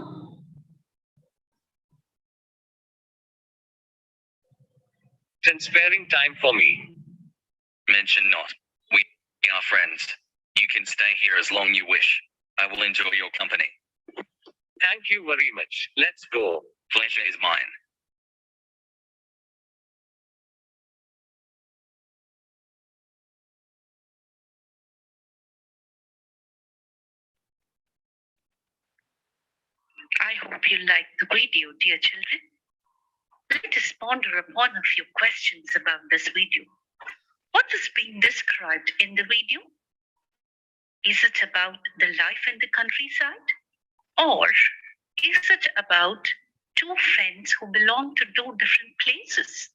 And sparing time for me. Mention not. We are friends. You can stay here as long you wish. I will enjoy your company. Thank you very much. Let's go. Pleasure is mine. I hope you liked the video, dear children. Let us ponder upon a few questions about this video. What is being described in the video? Is it about the life in the countryside? Or is it about two friends who belong to two different places?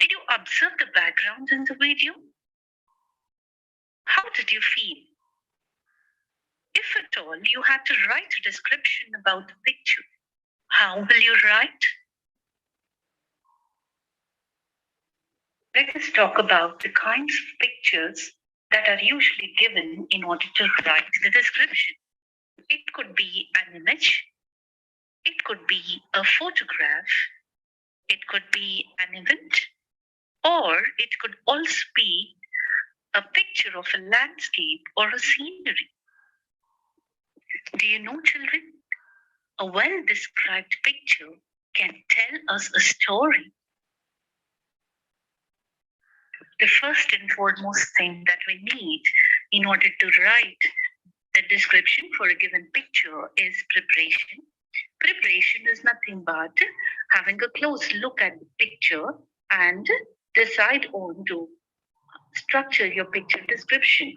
Did you observe the background in the video? How did you feel? If at all you had to write a description about the picture, how will you write? Let us talk about the kinds of pictures that are usually given in order to write the description. It could be an image, it could be a photograph, it could be an event, or it could also be a picture of a landscape or a scenery. Do you know, children? A well-described picture can tell us a story. The first and foremost thing that we need in order to write the description for a given picture is preparation. Preparation is nothing but having a close look at the picture and decide on to structure your picture description.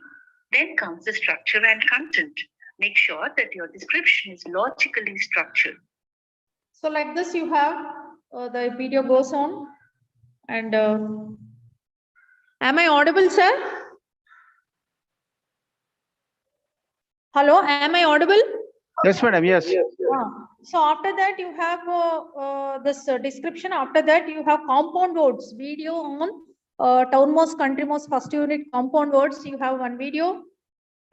Then comes the structure and content. Make sure that your description is logically structured. so like this you have, the video goes on. And am I audible, sir? Hello, am I audible? Yes, madam. Yes. So after that you have this description. After that you have compound words, video on town mouse, country mouse, first unit compound words. You have one video.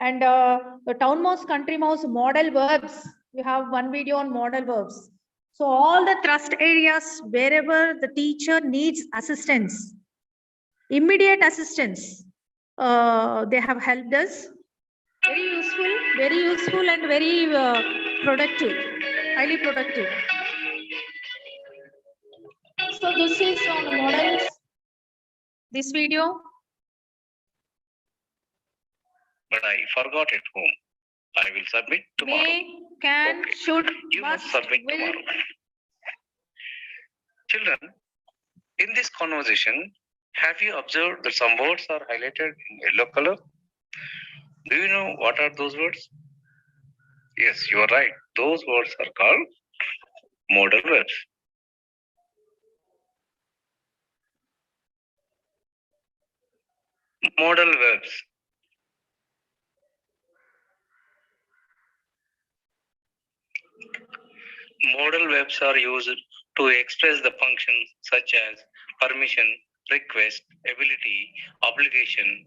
And the town mouse, country mouse, modal verbs. You have one video on modal verbs. So all the thrust areas wherever the teacher needs assistance, immediate assistance, they have helped us. very useful and very productive, highly productive. So this is on models, this video. But I forgot at home. I will submit tomorrow. May, can, Okay. should, You must submit will. tomorrow. Children, in this conversation, have you observed that some words are highlighted in yellow color? Do you know what are those words? Yes, you are right. Those words are called modal verbs. Modal verbs. Modal verbs are used to express the functions such as permission, request, ability, obligation,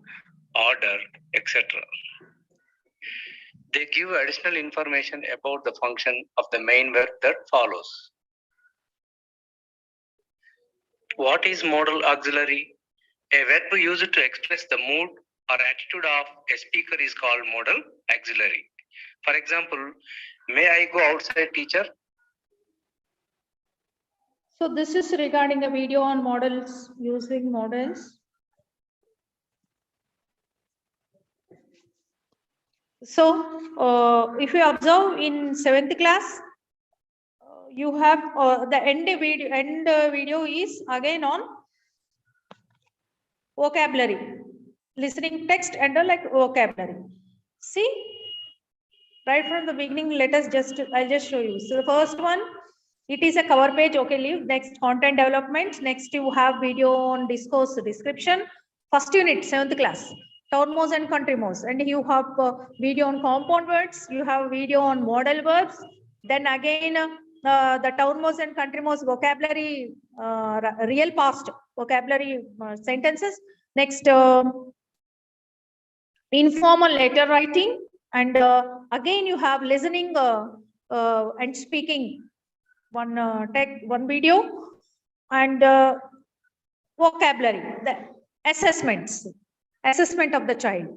order, etc. They give additional information about the function of the main verb that follows. What is modal auxiliary? A verb used to express the mood or attitude of a speaker is called modal auxiliary. For example, may I go outside, teacher? So this is regarding the video on models, using models. So if you observe in 7th class, you have the end video is again on vocabulary, listening text and like vocabulary. See, right from the beginning, I'll just show you. So the first one, it is a cover page. Okay, leave. Next, content development. Next, you have video on discourse description. First unit, 7th class, town modes and country modes. And you have video on compound words. You have video on modal verbs. Then again, the town modes and country modes vocabulary, real past vocabulary sentences. Next, informal letter writing. And again, you have listening and speaking. One video, and vocabulary, the assessment of the child.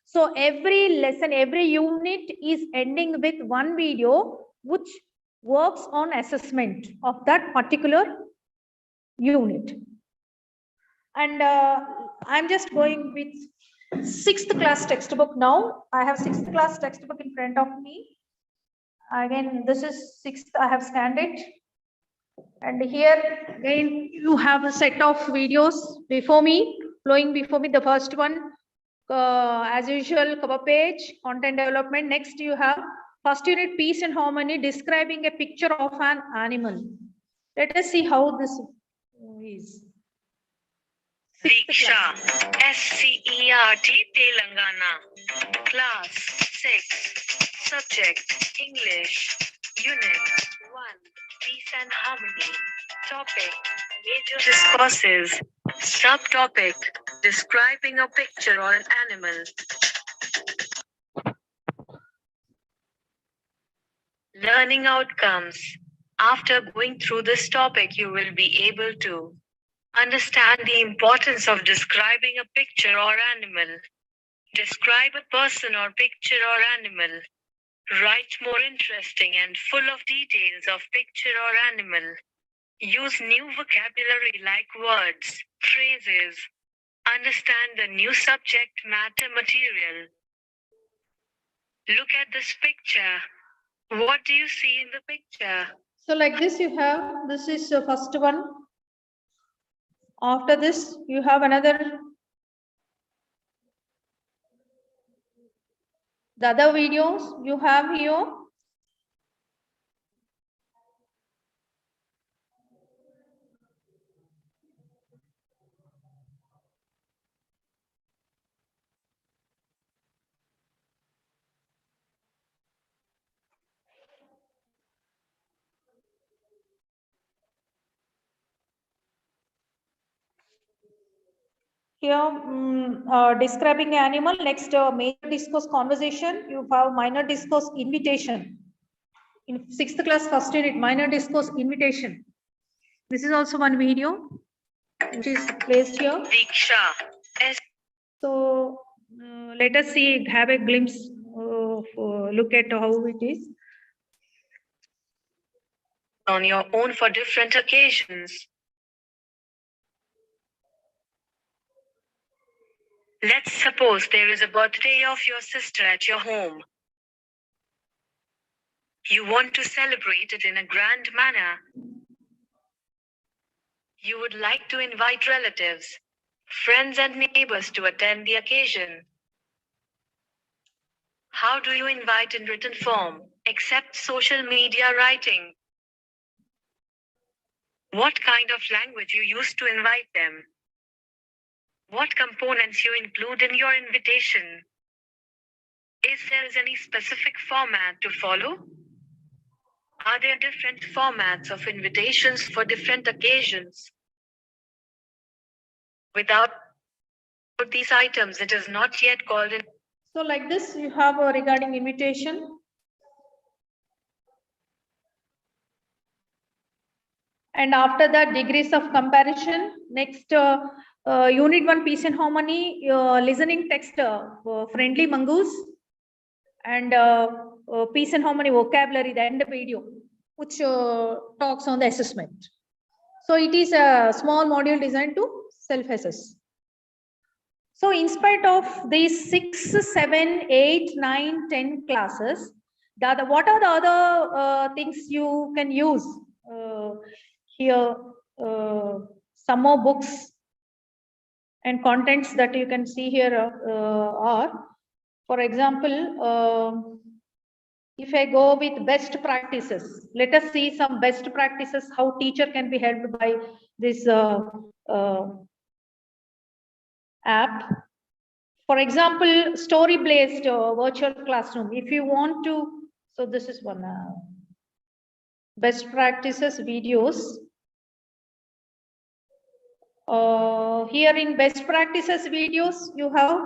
So every lesson, every unit is ending with one video which works on assessment of that particular unit. And I'm just going with 6th class textbook now. I have 6th class textbook in front of me. Again, this is 6th, I have scanned it. And here again, you have a set of videos before me, flowing before me. The first one, as usual, cover page, content development. Next, you have first unit, peace and harmony, describing a picture of an animal. Let us see how this is. DIKSHA, SCERT, Telangana. Class 6. Subject, English. Unit 1, peace and harmony. Topic, major discourses. Subtopic, describing a picture or an animal. Learning outcomes. After going through this topic, you will be able to understand the importance of describing a picture or animal. Describe a person or picture or animal. Write more interesting and full of details of picture or animal. Use new vocabulary like words, phrases. Understand the new subject matter material. Look at this picture. What do you see in the picture? So like this, you have, this is the first one. After this, you have another. The other videos you have here. Here, describing animal. Next, major discourse conversation. You have minor discourse invitation. In 6th class, first unit, minor discourse invitation. This is also one video which is placed here. DIKSHA. So let us see, have a glimpse look at how it is. On your own for different occasions. Let's suppose there is a birthday of your sister at your home. You want to celebrate it in a grand manner. You would like to invite relatives, friends, and neighbors to attend the occasion. How do you invite in written form, except social media writing? What kind of language you use to invite them? What components you include in your invitation? Is there any specific format to follow? Are there different formats of invitations for different occasions? Without these items, it is not yet called in. So like this, you have regarding invitation. And after that, degrees of comparison. Next, unit 1, peace and harmony, listening text, friendly mongoose, and peace and harmony vocabulary, the end video, which talks on the assessment. So it is a small module designed to self-assess. So in spite of these 6, 7, 8, 9, 10 classes, what are the other things you can use? Here, some more books and contents that you can see here are, for example, if I go with best practices, let us see some best practices, how teacher can be helped by this app. For example, story-based virtual classroom. If you want to, so this is one best practices videos. Here in best practices videos, you have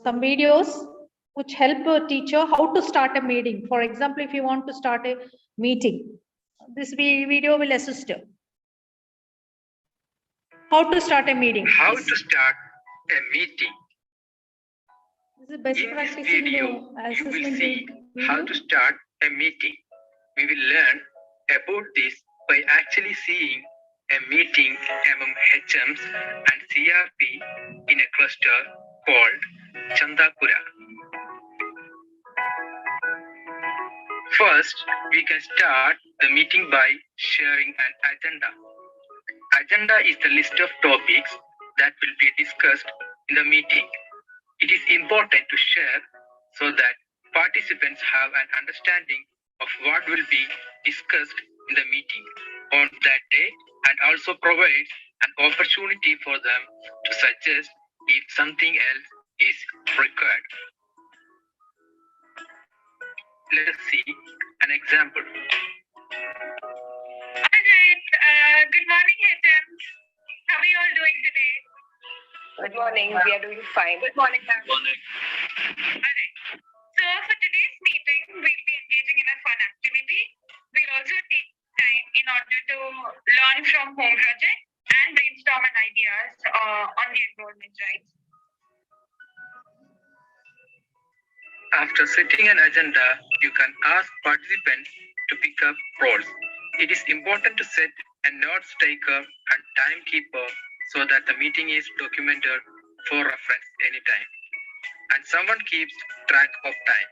some videos which help a teacher how to start a meeting. For example, if you want to start a meeting, this video will assist you. How to start a meeting. How to start a meeting. This is best In this practice video, you will see how to start a meeting. We will learn about this by actually seeing a meeting among HMs and CRP in a cluster called Chandakura. First, we can start the meeting by sharing an agenda. Agenda is the list of topics that will be discussed in the meeting. It is important to share so that participants have an understanding of what will be discussed in the meeting on that day, and also provides an opportunity for them to suggest if something else is required. Let us see an example. Alright, good morning, HMs. How are you all doing today? Good morning, we are doing fine. Good morning, ma'am. Alright, so for today's meeting, we'll be engaging in a fun activity. We'll also take time in order to learn from home project and brainstorm on ideas on the enrollment rights. After setting an agenda, you can ask participants to pick up roles. It is important to set a notes taker and timekeeper so that the meeting is documented for reference anytime, and someone keeps track of time.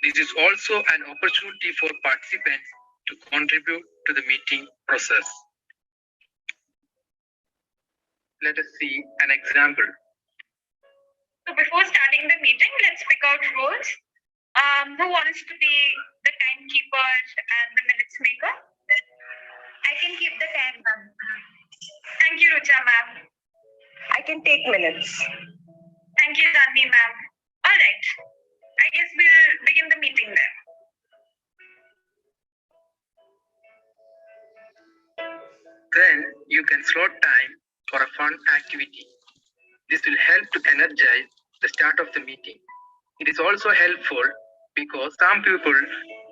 This is also an opportunity for participants to contribute to the meeting process. Let us see an example. So before starting the meeting, let's pick out roles. Who wants to be the timekeeper and the minutes maker? I can keep the time, ma'am. Thank you, Rucha ma'am. I can take minutes. Thank you, Gandhi ma'am. All right. I guess we'll begin the meeting then. Then you can slot time for a fun activity. This will help to energize the start of the meeting. It is also helpful because some people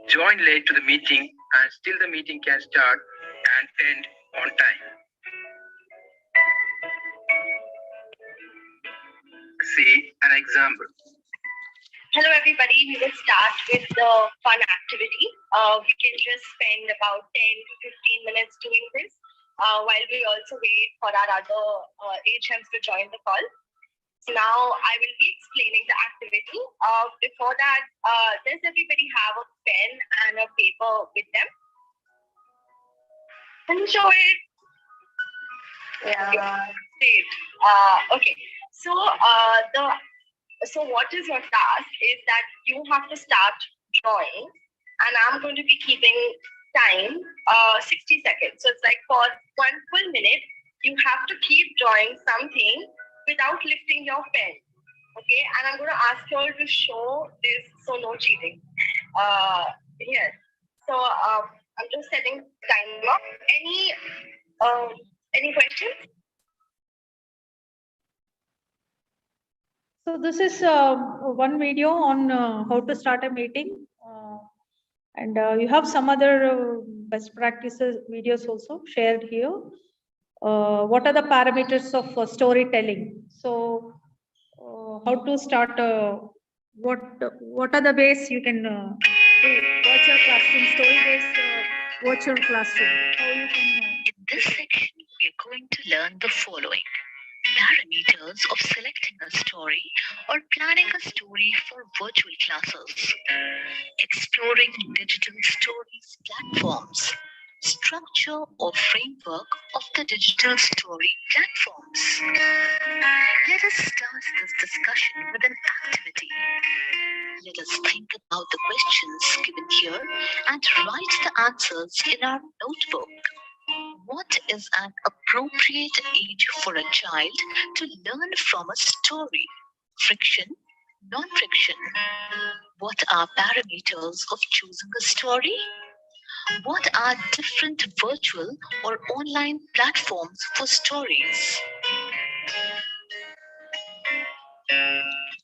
join late to the meeting and still the meeting can start and end on time. See an example. Hello everybody, we will start with the fun activity. We can just spend about 10 to 15 minutes doing this while we also wait for our other HMs to join the call. So now I will be explaining the activity. Before that, does everybody have a pen and a paper with them? Can you show it? Yeah. Great. Okay. So what is your task is that you have to start drawing, and I'm going to be keeping time 60 seconds. So it's like for 1 full minute, you have to keep drawing something without lifting your pen. Okay, and I'm going to ask you all to show this, so no cheating. Here. So I'm just setting timer. Any questions? So this is one video on how to start a meeting, and you have some other best practices videos also shared here. What are the parameters of storytelling? So how to start, what are the ways you can do virtual classroom, story-based virtual classroom? How you can, In this section, we are going to learn the following: parameters of selecting a story or planning a story for virtual classes, exploring digital stories platforms, structure or framework of the digital story platforms. Let us start this discussion with an activity. Let us think about the questions given here and write the answers in our notebook. What is an appropriate age for a child to learn from a story? Friction, non-friction. What are parameters of choosing a story? What are different virtual or online platforms for stories?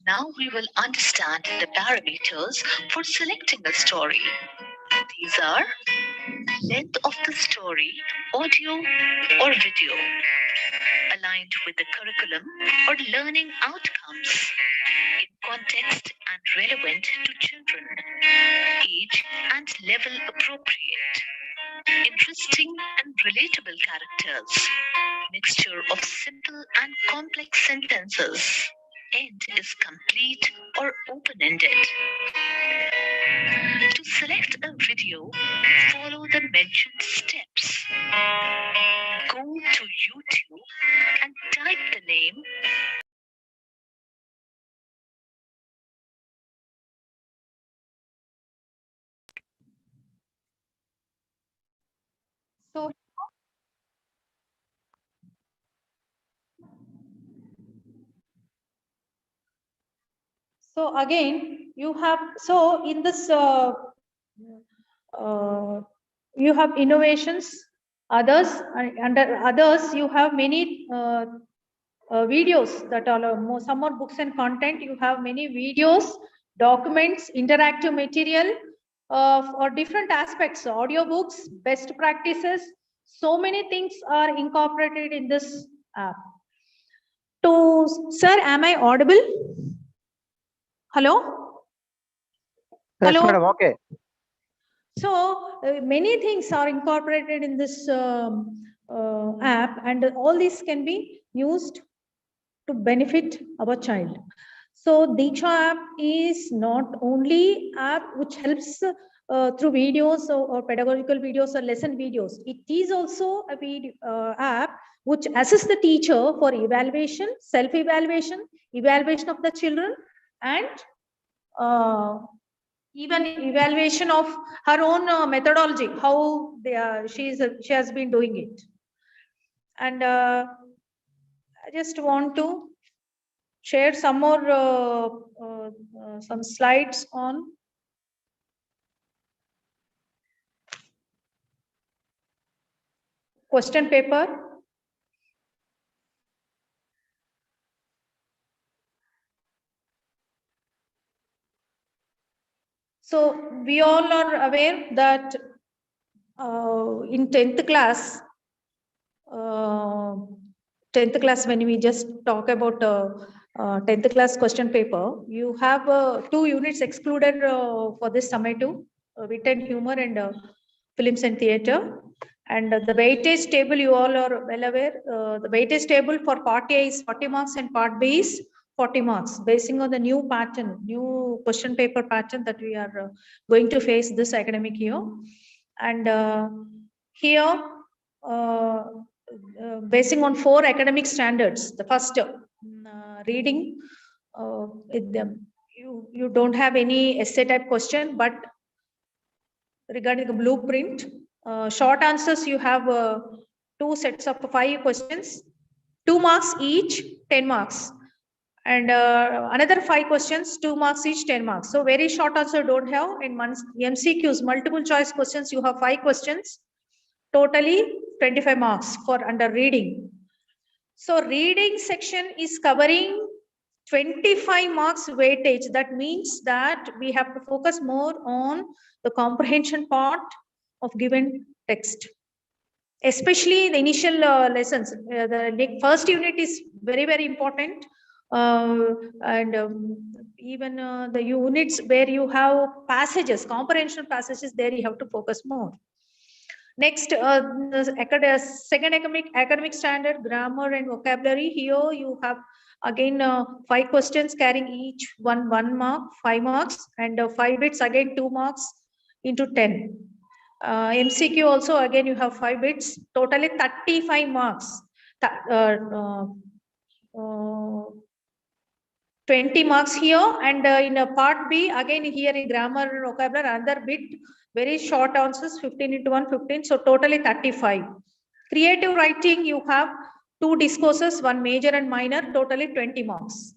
Now we will understand the parameters for selecting a story. These are length of the story, audio or video, aligned with the curriculum or learning outcomes, in context and relevant to children, age and level appropriate, interesting and relatable characters, mixture of simple and complex sentences, end is complete or open-ended. To select a video, follow the mentioned steps. Go to YouTube and type the name so again, you have, so in this, you have innovations, others, under others, you have many videos that are some more books and content. You have many videos, documents, interactive material for different aspects, audiobooks, best practices. So many things are incorporated in this app. Sir, am I audible? Hello? Yes, Hello? madam. Okay. So many things are incorporated in this app, and all these can be used to benefit our child. So DIKSHA app is not only app which helps through videos or pedagogical videos or lesson videos. It is also a video, app which assists the teacher for evaluation, self-evaluation, evaluation of the children, and even evaluation of her own methodology, how she has been doing it. And I just want to share some more some slides on question paper. So we all are aware that in 10th class, 10th class, when we just talk about 10th class question paper, you have 2 units excluded for this summative, wit and humor and films and theatre. And the weightage table, you all are well aware. The weightage table for part A is 40 marks and part B is 40 marks, basing on the new pattern, new question paper pattern that we are going to face this academic year. And here, basing on 4 academic standards, the first reading, you don't have any essay type question, but regarding the blueprint, short answers, you have 2 sets of 5 questions, 2 marks each, 10 marks. And another 5 questions, 2 marks each, 10 marks. So very short answer don't have. In MCQs, multiple choice questions, you have 5 questions, totally 25 marks for under reading. So reading section is covering 25 marks weightage. That means that we have to focus more on the comprehension part of given text. Especially the initial lessons. The first unit is very, very important. Even the units where you have passages, comprehension passages, there you have to focus more. Next, second academic standard, grammar and vocabulary. Here you have again 5 questions carrying each one mark, 5 marks, and 5 bits again 2 marks into 10. MCQ also again you have 5 bits, totally 35 marks. 20 marks here, and in a part B again here in grammar and vocabulary another bit, very short answers, 15 into 1, 15, so totally 35. Creative writing, you have 2 discourses, 1 major and minor, totally 20 marks.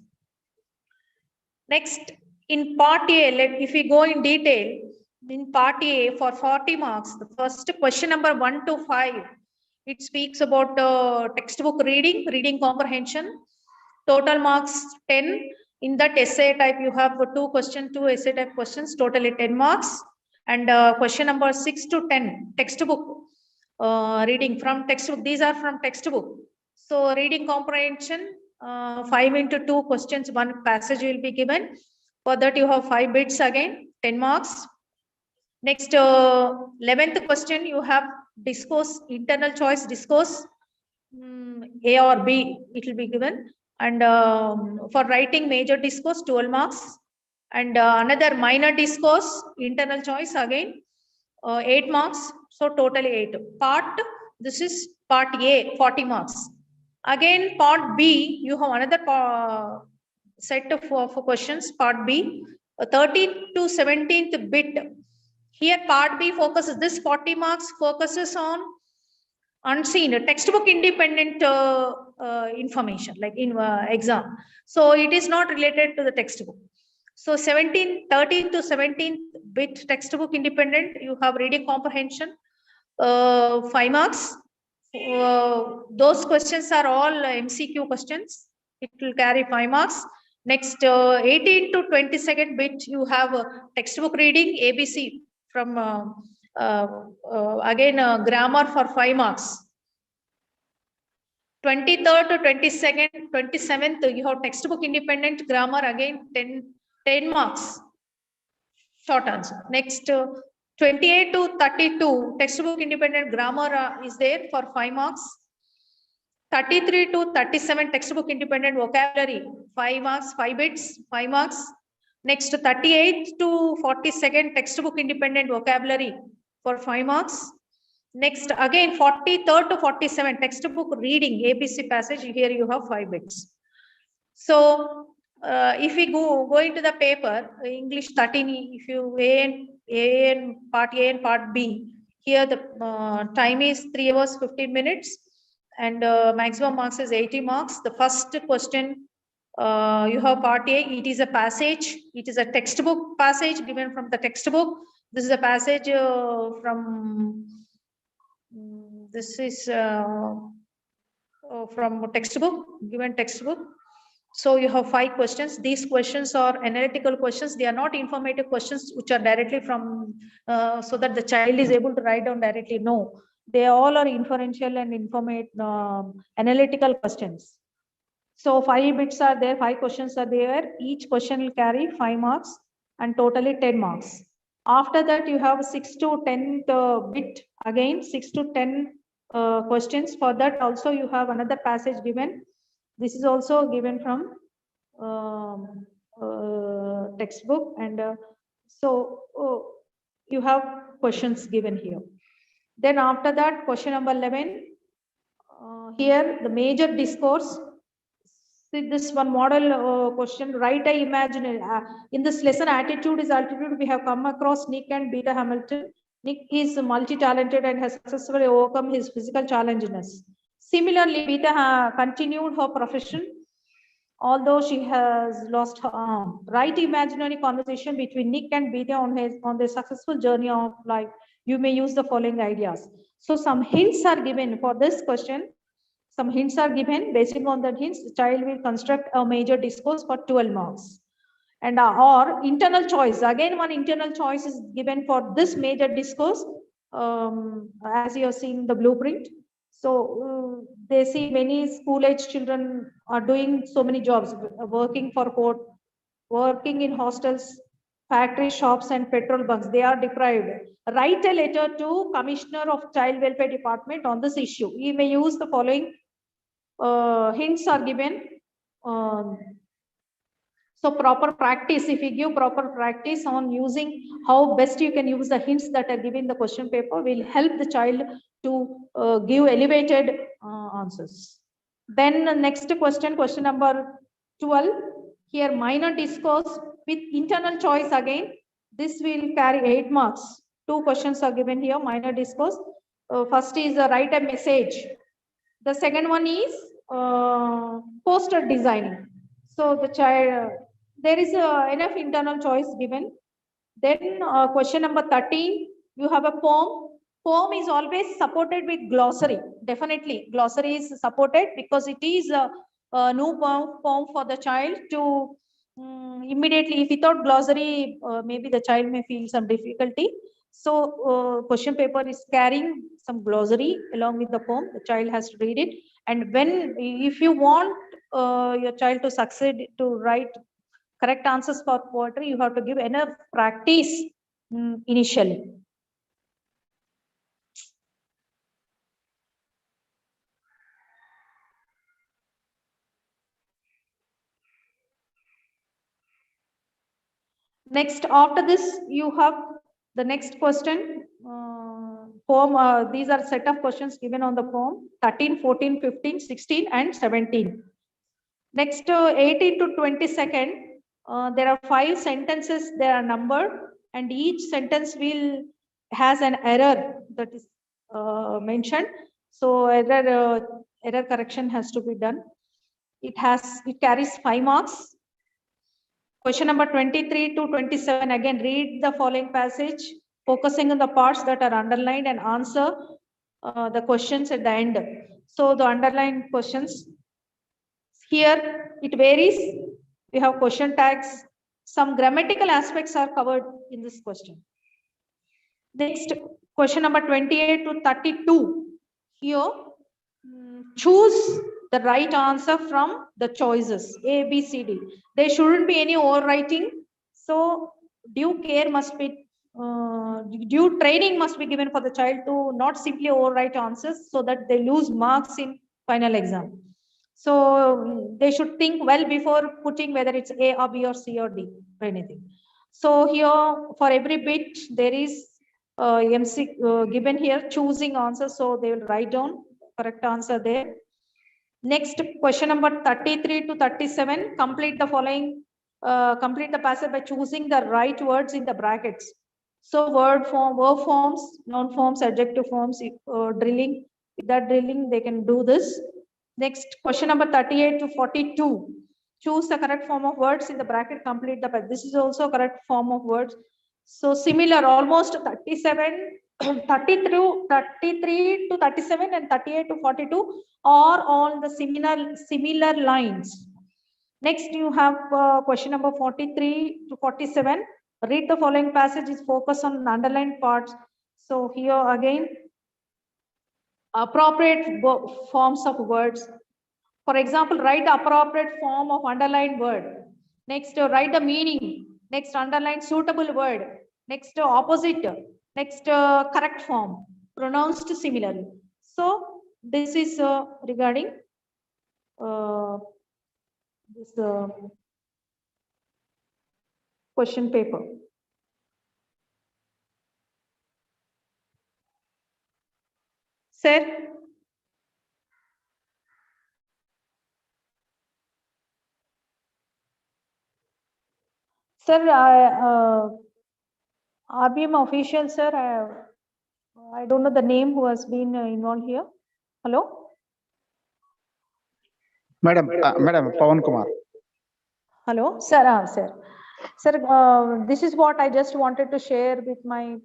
Next, in part A, if we go in detail, in part A for 40 marks, the first question number 1 to 5, it speaks about textbook reading comprehension. Total marks 10. In that essay type, you have 2 essay type questions, totally 10 marks. And question number 6 to 10, textbook reading from textbook. These are from textbook. So reading comprehension, 5 into 2 questions, 1 passage will be given. For that, you have 5 bits again, 10 marks. Next, 11th question, you have discourse, internal choice discourse, A or B, it will be given. And for writing major discourse, 12 marks. And another minor discourse, internal choice again, 8 marks. So totally 8. This is part A, 40 marks. Again, part B, you have another set of questions, part B, 13th to 17th bit. Here part B focuses, this 40 marks focuses on unseen, textbook independent information, like in exam. So it is not related to the textbook. So 13th to 17th bit textbook independent, you have reading comprehension, 5 marks. Those questions are all MCQ questions. It will carry 5 marks. Next, 18 to 22nd bit, you have textbook reading, ABC from again grammar for 5 marks. 23rd to 22nd, 27th, you have textbook independent grammar, again 10 marks. Short answer. Next, 28 to 32, textbook independent grammar is there for 5 marks. 33 to 37, textbook independent vocabulary, 5 marks, 5 bits, 5 marks. Next, 38 to 42nd, textbook independent vocabulary for 5 marks. Next, again, 43rd to 47, textbook reading, ABC passage, here you have 5 bits. So, if we go into the paper, English 13, if you A and part A and part B, here the time is 3 hours 15 minutes and maximum marks is 80 marks. The first question, you have part A, it is a passage, it is a textbook passage given from the textbook. This is a passage from textbook, given textbook. So you have 5 questions. These questions are analytical questions. They are not informative questions which are directly from, so that the child is able to write down directly. No, they all are inferential and informative, analytical questions. So 5 bits are there, 5 questions are there. Each question will carry 5 marks and totally 10 marks. After that, you have 6 to 10 bit, again 6 to 10 questions. For that also you have another passage given. This is also given from textbook, and you have questions given here. Then after that, question number 11, here the major discourse. See this one model question, write a imaginary. In this lesson, attitude is altitude, we have come across Nick and Beta Hamilton. Nick is multi-talented and has successfully overcome his physical challenges. Similarly, Beta continued her profession, although she has lost her arm. Write imaginary conversation between Nick and Beta on their successful journey of life. You may use the following ideas. So some hints are given for this question. Some hints are given. Based on that hints, the child will construct a major discourse for 12 marks. And or internal choice. Again, one internal choice is given for this major discourse, as you are seeing the blueprint. So they see many school-age children are doing so many jobs, working for court, working in hostels, factory shops, and petrol bunks. They are deprived. Write a letter to Commissioner of Child Welfare Department on this issue. You may use the following hints are given. So proper practice, if you give proper practice on using how best you can use the hints that are given in the question paper, will help the child to give elevated answers. Then the next question, question number 12, here minor discourse with internal choice again. This will carry 8 marks. 2 questions are given here, minor discourse. First is write a message. The second one is poster designing. So the child, there is enough internal choice given. Then question number 13, you have a poem. Poem is always supported with glossary. Definitely, glossary is supported because it is a new poem for the child to immediately, without glossary, maybe the child may feel some difficulty. So question paper is carrying some glossary along with the poem. The child has to read it. And when, if you want your child to succeed to write correct answers for poetry, you have to give enough practice initially. Next, after this, you have the next question. Poem, these are set of questions given on the poem, 13, 14, 15, 16, and 17. Next, 18 to 22nd, there are 5 sentences, they are numbered, and each sentence has an error that is mentioned. So error correction has to be done. It carries 5 marks. Question number 23 to 27, again, read the following passage, focusing on the parts that are underlined, and answer the questions at the end. So the underlined questions, here it varies. We have question tags. Some grammatical aspects are covered in this question. Next, question number 28 to 32. Here, choose the right answer from the choices A, B, C, D. There shouldn't be any overwriting. So due care must be, due training must be given for the child to not simply overwrite answers so that they lose marks in final exam. So they should think well before putting whether it's A or B or C or D or anything. So here for every bit there is MC given here, choosing answer. So they will write down correct answer there. Next, question number 33 to 37, complete the following, complete the passage by choosing the right words in the brackets. So verb forms, noun forms, adjective forms, drilling. With that drilling, they can do this. Next, question number 38 to 42. Choose the correct form of words in the bracket, complete the passage. This is also correct form of words. So similar, almost 37, 33 to 37 and 38 to 42 are all the similar lines. Next, you have question number 43 to 47. Read the following passages, focus on underlined parts. So here again, appropriate forms of words. For example, write the appropriate form of underlined word. Next, write the meaning. Next, underline suitable word. Next, opposite. Next, correct form, pronounced similarly. So this is regarding this question paper. Sir? Sir, RBM official, sir, I don't know the name who has been involved here. Hello? Madam, Pawan Kumar. Hello, sir. Sir, this is what I just wanted to share with my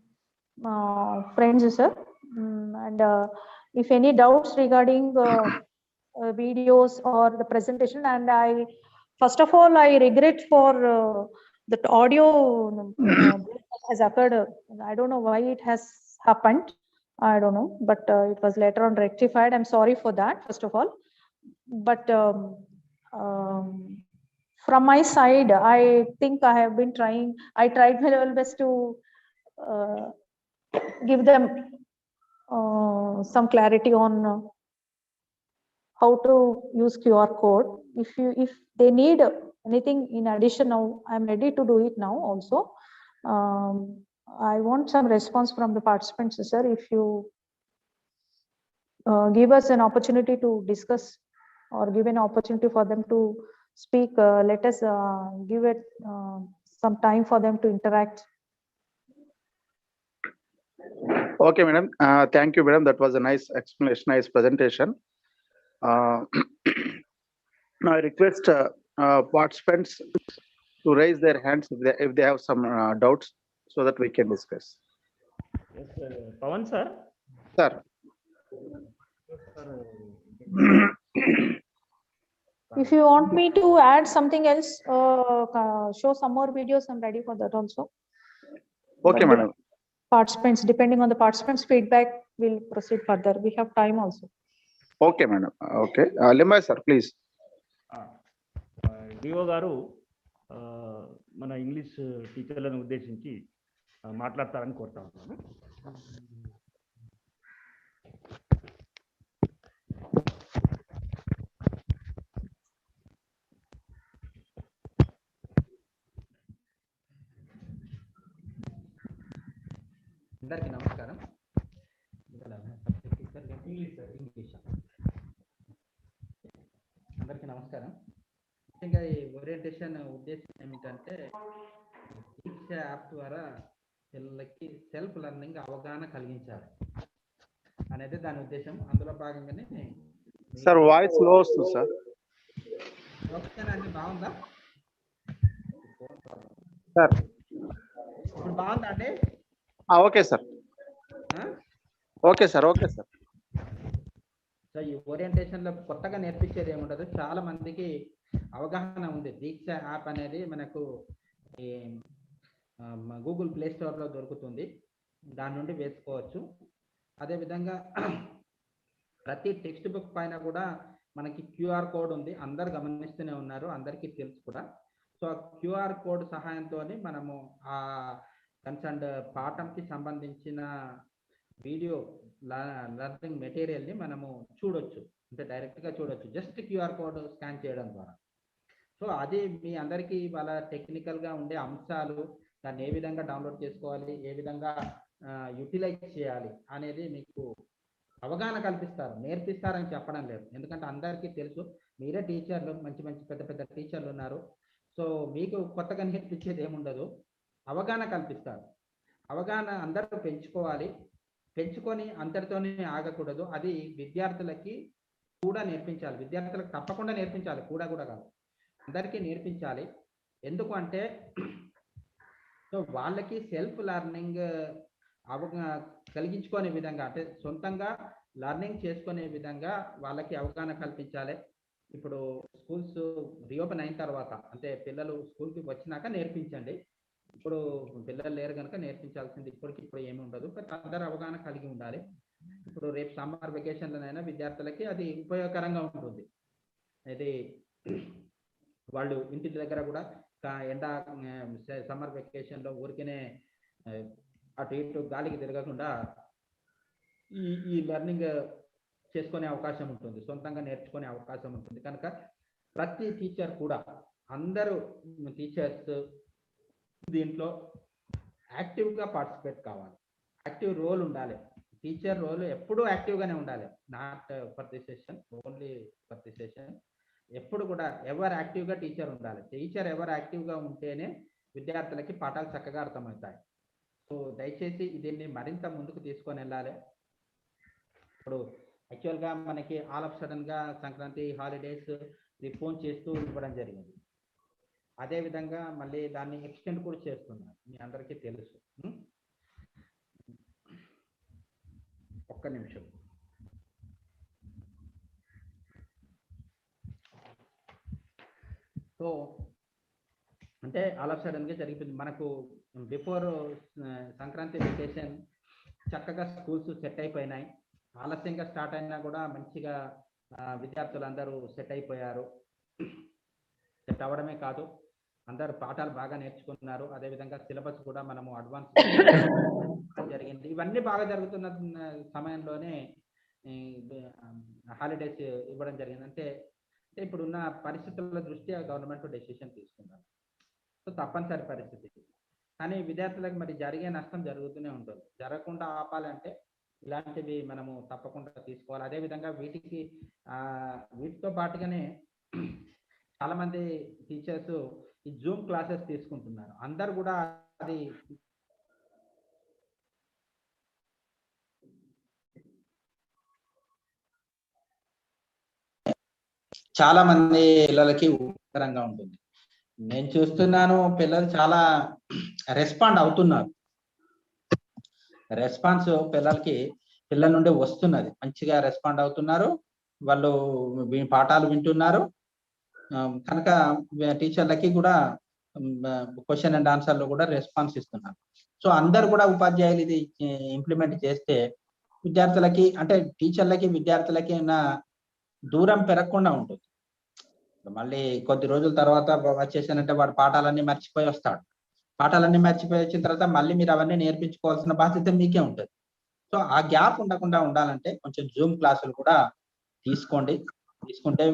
friends, sir. And if any doubts regarding videos or the presentation, and first of all, I regret for that audio has occurred. I don't know why it has happened. I don't know, but it was later on rectified. I'm sorry for that, first of all. But from my side, I think I have been trying. I tried my level best to give them some clarity on how to use QR code. If they need anything in addition, now I'm ready to do it now also. I want some response from the participants, sir. If you give us an opportunity to discuss or give an opportunity for them to speak, let us give it some time for them to interact. Okay, madam. Thank you, madam. That was a nice explanation, nice presentation. Now I request participants to raise their hands if they have some doubts, so that we can discuss. Yes, Pawan sir. Sir. If you want me to add something else, show some more videos, I'm ready for that also. Okay, but madam. Participants, depending on the participants' feedback, we'll proceed further. We have time also. Okay, madam. Okay. Limbai sir, please. DO గారు మన English టీచర్లను ఉద్దేశించి మాట్లాడతారని కోరుతా ఉన్నాను. అందరికీ నమస్కారం. అందరికీ నమస్కారం. ముఖ్యంగా ఈ ఓరియంటేషన్ ఉద్దేశం ఏమిటంటే దీక్ష యాప్ ద్వారా పిల్లలకి సెల్ఫ్ లెర్నింగ్ అవగాహన కలిగించాలి అనేది దాని ఉద్దేశం. అందులో భాగంగానే సార్ వాయిస్ లో వస్తుంది సార్. ఓకేనా అండి? బాగుందా సార్? ఇప్పుడు బాగుందా అండి? Okay sir. Okay sir. Okay sir. So ఈ ఓరియంటేషన్ లో కొత్తగా నేర్పించేది ఏముండదు. చాలా మందికి అవగాహన ఉంది. దీక్ష యాప్ అనేది మనకు గూగుల్ ప్లే స్టోర్ లో దొరుకుతుంది, దాని నుండి వేసుకోవచ్చు. అదేవిధంగా ప్రతి టెక్స్ట్ బుక్ పైన కూడా మనకి క్యూఆర్ కోడ్ ఉంది. అందరు గమనిస్తూనే ఉన్నారు, అందరికీ తెలుసు కూడా. సో ఆ క్యూఆర్ కోడ్ సహాయంతో మనము ఆ కన్సర్న్ పాఠంకి సంబంధించిన వీడియో లెర్నింగ్ మెటీరియల్ని మనము చూడొచ్చు, అంటే డైరెక్ట్గా చూడొచ్చు జస్ట్ క్యూఆర్ కోడ్ స్కాన్ చేయడం ద్వారా. సో అది మీ అందరికీ వాళ్ళ టెక్నికల్గా ఉండే అంశాలు, దాన్ని ఏ విధంగా డౌన్లోడ్ చేసుకోవాలి, ఏ విధంగా యూటిలైజ్ చేయాలి అనేది మీకు అవగాహన కల్పిస్తారు, నేర్పిస్తారని చెప్పడం లేదు. ఎందుకంటే అందరికీ తెలుసు, మీరే టీచర్లు, మంచి మంచి పెద్ద పెద్ద టీచర్లు ఉన్నారు. సో మీకు కొత్తగా నేర్పించేది ఏముండదు, అవగాహన కల్పిస్తారు. అవగాహన అందరూ పెంచుకోవాలి. పెంచుకొని అంతటితోనే ఆగకూడదు. అది విద్యార్థులకి కూడా నేర్పించాలి. విద్యార్థులకు తప్పకుండా నేర్పించాలి, కూడా కాదు, అందరికీ నేర్పించాలి. ఎందుకు అంటే సో వాళ్ళకి సెల్ఫ్ లెర్నింగ్ కలిగించుకునే విధంగా, అంటే సొంతంగా లెర్నింగ్ చేసుకునే విధంగా వాళ్ళకి అవగాహన కల్పించాలి. ఇప్పుడు స్కూల్స్ రీఓపెన్ అయిన తర్వాత, అంటే పిల్లలు స్కూల్కి వచ్చినాక నేర్పించండి. ఇప్పుడు పిల్లలు లేరు కనుక నేర్పించాల్సింది ఇప్పుడు ఏమి ఉండదు, బట్ అందరూ అవగాహన కలిగి ఉండాలి. ఇప్పుడు రేపు సమ్మర్ వెకేషన్లోనైనా విద్యార్థులకి అది ఉపయోగకరంగా ఉంటుంది. ఇది వాళ్ళు ఇంటి దగ్గర కూడా ఎండా సమ్మర్ వెకేషన్లో ఊరికనే అటు ఇటు గాలికి తిరగకుండా ఈ లెర్నింగ్ చేసుకునే అవకాశం ఉంటుంది, సొంతంగా నేర్చుకునే అవకాశం ఉంటుంది. కనుక ప్రతి టీచర్ కూడా అందరూ టీచర్స్ దీంట్లో యాక్టివ్గా పార్టిసిపేట్ కావాలి, యాక్టివ్ రోల్ ఉండాలి. టీచర్ రోల్ ఎప్పుడూ యాక్టివ్గానే ఉండాలి, not for the session, only for the session. ఎప్పుడు కూడా ఎవరు యాక్టివ్గా టీచర్ ఉండాలి. టీచర్ ఎవరు యాక్టివ్గా ఉంటేనే విద్యార్థులకి పాఠాలు చక్కగా అర్థమవుతాయి. సో దయచేసి దీన్ని మరింత ముందుకు తీసుకొని వెళ్ళాలి. ఇప్పుడు యాక్చువల్గా మనకి ఆల్ ఆఫ్ సడన్గా సంక్రాంతి హాలిడేస్ ఫోన్ చేస్తూ ఇవ్వడం జరిగింది. అదేవిధంగా మళ్ళీ దాన్ని ఎక్స్టెండ్ కూడా చేస్తున్నారు, మీ అందరికీ తెలుసు. ఒక్క నిమిషం. సో అంటే ఆల్ ఆఫ్ సడన్గా జరిగిపోయింది. మనకు బిఫోర్ సంక్రాంతి వెకేషన్ చక్కగా స్కూల్స్ సెట్ అయిపోయినాయి. ఆలస్యంగా స్టార్ట్ అయినా కూడా మంచిగా విద్యార్థులందరూ సెట్ అయిపోయారు. సెట్ అవ్వడమే కాదు, అందరు పాఠాలు బాగా నేర్చుకున్నారు. అదేవిధంగా సిలబస్ కూడా మనము అడ్వాన్స్ జరిగింది. ఇవన్నీ బాగా జరుగుతున్న సమయంలోనే హాలిడేస్ ఇవ్వడం జరిగింది. అంటే ఇప్పుడున్న పరిస్థితుల దృష్ట్యా గవర్నమెంట్ డెసిషన్ తీసుకున్నారు. సో తప్పనిసరి పరిస్థితి. కానీ విద్యార్థులకు మరి జరిగే నష్టం జరుగుతూనే ఉంటుంది. జరగకుండా ఆపాలంటే ఇలాంటివి మనము తప్పకుండా తీసుకోవాలి. అదేవిధంగా వీటితో పాటుగానే చాలా మంది టీచర్స్ ఈ జూమ్ క్లాసెస్ తీసుకుంటున్నారు. అందరు కూడా అది చాలా మంది పిల్లలకి ఉపయోగకరంగా ఉంటుంది. నేను చూస్తున్నాను పిల్లలు చాలా రెస్పాండ్ అవుతున్నారు. రెస్పాన్స్ పిల్లల నుండి వస్తున్నది, మంచిగా రెస్పాండ్ అవుతున్నారు. వాళ్ళు పాఠాలు వింటున్నారు. కనుక టీచర్లకి కూడా క్వశ్చన్ అండ్ ఆన్సర్లో కూడా రెస్పాన్స్ ఇస్తున్నారు. సో అందరు కూడా ఉపాధ్యాయులు ఇది ఇంప్లిమెంట్ చేస్తే విద్యార్థులకి అంటే టీచర్లకి విద్యార్థులకి ఉన్న దూరం పెరగకుండా ఉంటుంది. మళ్ళీ కొద్ది రోజుల తర్వాత వచ్చేసానంటే వాడు పాఠాలన్నీ మర్చిపోయి వస్తాడు. పాఠాలన్నీ మర్చిపోయి వచ్చిన తర్వాత మళ్ళీ మీరు అవన్నీ నేర్పించుకోవాల్సిన బాధ్యత మీకే ఉంటుంది. సో ఆ గ్యాప్ ఉండకుండా ఉండాలంటే కొంచెం జూమ్ క్లాసులు కూడా తీసుకుంటే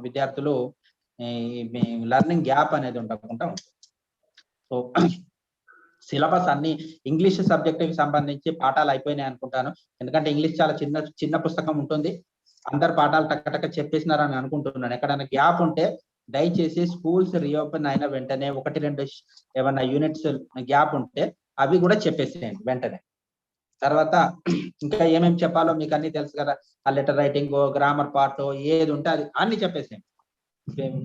విద్యార్థులు లెర్నింగ్ గ్యాప్ అనేది ఉండకుండా ఉంటుంది. సో సిలబస్ అన్ని ఇంగ్లీష్ సబ్జెక్టుకి సంబంధించి పాఠాలు అయిపోయినాయి అనుకుంటాను. ఎందుకంటే ఇంగ్లీష్ చాలా చిన్న పుస్తకం ఉంటుంది. అందరు పాఠాలు టక్క చెప్పేసినారని అనుకుంటున్నాను. ఎక్కడైనా గ్యాప్ ఉంటే దయచేసి స్కూల్స్ రీఓపెన్ అయిన వెంటనే 1-2 ఏమన్నా యూనిట్స్ గ్యాప్ ఉంటే అవి కూడా చెప్పేసేయండి వెంటనే. తర్వాత ఇంకా ఏమేమి చెప్పాలో మీకు అన్ని తెలుసు కదా, ఆ లెటర్ రైటింగ్, గ్రామర్ పార్ట్ ఏది ఉంటే అది అన్ని చెప్పేసేయండి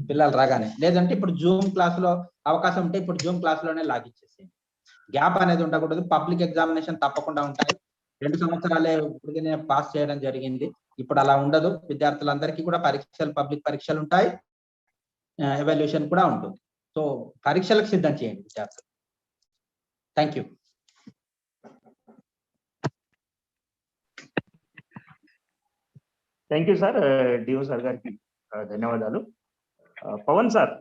పిల్లలు రాగానే. లేదంటే ఇప్పుడు జూమ్ క్లాసులో అవకాశం ఉంటే ఇప్పుడు జూమ్ క్లాసులోనే లాగిచ్చేసేయండి. గ్యాప్ అనేది ఉండకూడదు. పబ్లిక్ ఎగ్జామినేషన్ తప్పకుండా ఉంటాయి. 2 సంవత్సరాలే ఇప్పటికే పాస్ చేయడం జరిగింది. ఇప్పుడు అలా ఉండదు. విద్యార్థులందరికీ కూడా పబ్లిక్ పరీక్షలు ఉంటాయి, ఎవాల్యుయేషన్ కూడా ఉంటుంది. సో పరీక్షలకు సిద్ధం చేయండి విద్యార్థులు. Thank you. Thank you sir. DO sir గారికి ధన్యవాదాలు. పవన్ సార్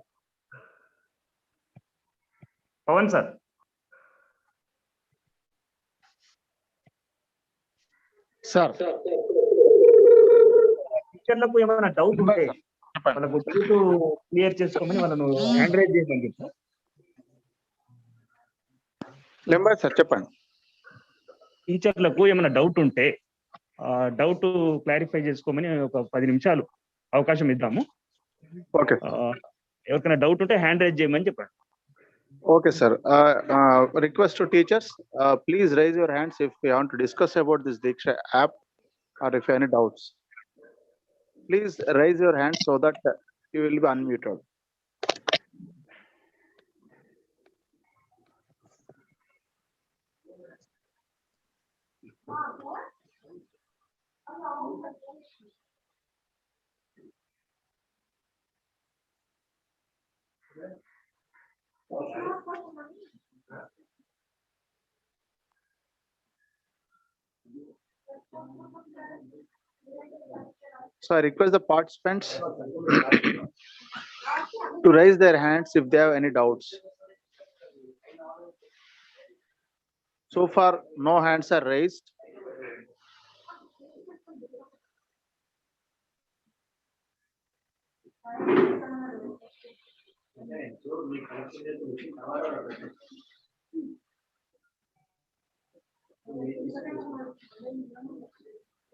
సార్ టీచర్లకు ఏమైనా డౌట్ ఉంటే వాళ్ళకు డౌట్ క్లియర్ చేసుకోమని వాళ్ళను హ్యాండ్ రైజ్ చేయమని చెప్తారు. సార్ చెప్పండి. టీచర్లకు ఏమైనా డౌట్ ఉంటే డౌట్ క్లారిఫై చేసుకోమని ఒక 10 నిమిషాలు అవకాశం ఇద్దాము. ఓకే, ఎవరికైనా డౌట్ ఉంటే హ్యాండ్ రైజ్ చేయమని చెప్పండి. Okay sir. Request to teachers, please raise your hands if you want to discuss about this DIKSHA app or if any doubts. Please raise your hand so that you will be unmuted. So I request the participants to raise their hands if they have any doubts. So far, no hands are raised.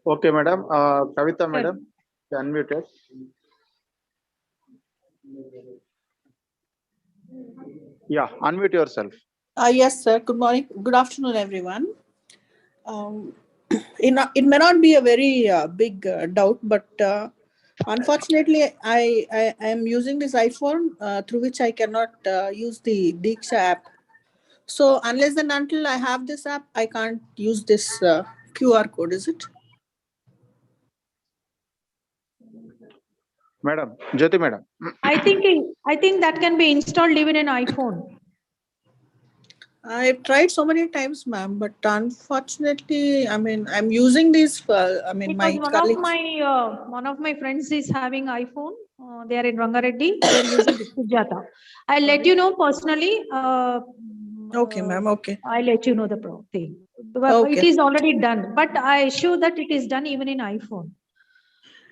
Okay, madam. Kavita, madam, you unmuted. Yeah, unmute yourself. Yes, sir. Good morning. Good afternoon, everyone. It may not be a very big doubt, but unfortunately, I am using this iPhone through which I cannot use the DIKSHA app. So unless and until I have this app, I can't use this QR code, is it? Madam, Jyoti, madam. I think that can be installed even in iPhone. I've tried so many times, ma'am, but unfortunately, I mean, I'm using these. Because my colleagues. one of my friends is having iPhone. They are in Rangareddy. They're using Sujata. I'll let you know personally. Okay, ma'am. Okay. I'll let you know the thing. Okay. It is already done, but I assure that it is done even in iPhone.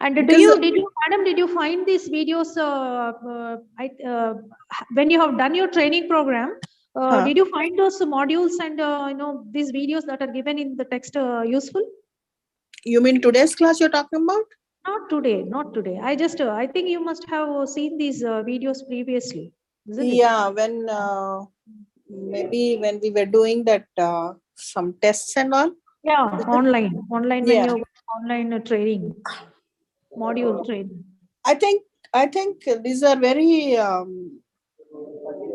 And did you find these videos? When you have done your training program, did you find those modules and these videos that are given in the text useful? You mean today's class you're talking about? Not today, not today. I think you must have seen these videos previously, isn't it? Yeah, when maybe when we were doing that some tests and all. Yeah, online when Yeah. you online training, module training. I think these are very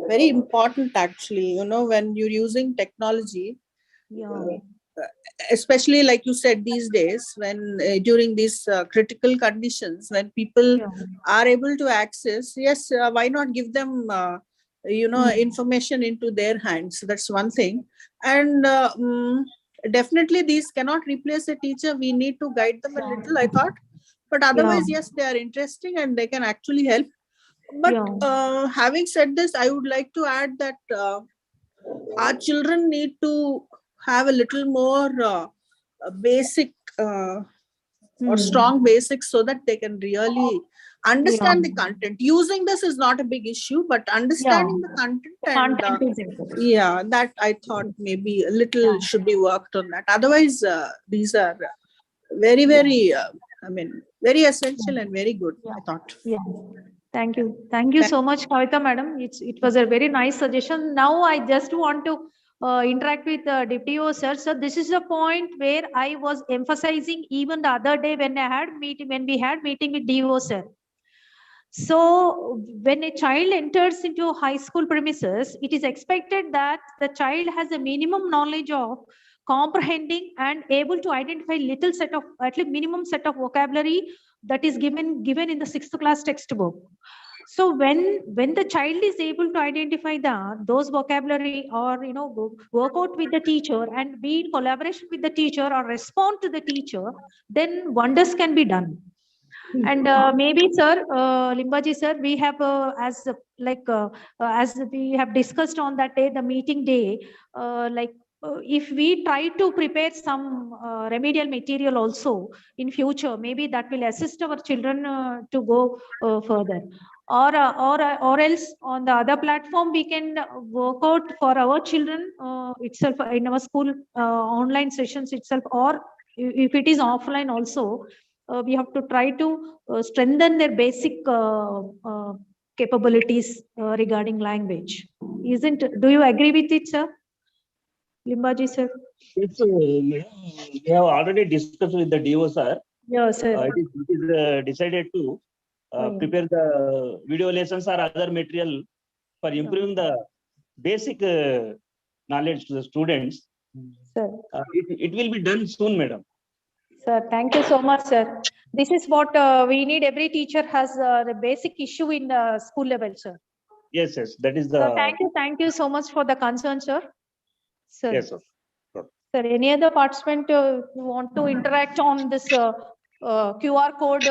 very important actually. You know, when you're using technology. Yeah. Especially like you said these days when during these critical conditions when people are able to access, yes, why not give them information into their hands? That's one thing. And definitely these cannot replace a teacher. We need to guide them a little, I thought, but otherwise yes, they are interesting and they can actually help. But having said this, I would like to add that our children need to have a little more basic or strong basics so that they can really understand the content. Using this is not a big issue, but understanding the content and that I thought maybe a little should be worked on that. Otherwise, these are very, very, very essential and very good, I thought. Yeah. Thank you so much, Kavita madam. It was a very nice suggestion. Now I just want to interact with DPO sir. So this is the point where I was emphasizing even the other day when we had meeting with DO sir. So when a child enters into high school premises, it is expected that the child has a minimum knowledge of comprehending and able to identify at least minimum set of vocabulary that is given in the 6th class textbook. So when the child is able to identify those vocabulary or work out with the teacher and be in collaboration with the teacher or respond to the teacher, then wonders can be done. And maybe sir, Limbaji sir, we have as we have discussed on that day, the meeting day, if we try to prepare some remedial material also in future, maybe that will assist our children to go further. Or else on the other platform we can work out for our children itself in our school online sessions itself, or if it is offline also. We have to try to strengthen their basic capabilities regarding language. Do you agree with it, sir? Limbaji, sir? Yes, we have already discussed with the DO, sir. Yes, sir. It is decided to prepare the video lessons or other material for improving the basic knowledge to the students. Sir. It will be done soon, madam. Sir, thank you so much, sir. This is what we need. Every teacher has the basic issue in school level, sir. Yes, that is the. So thank you so much for the concern, sir. Sir. Yes, sir. Sir, any other participant who want to interact on this QR code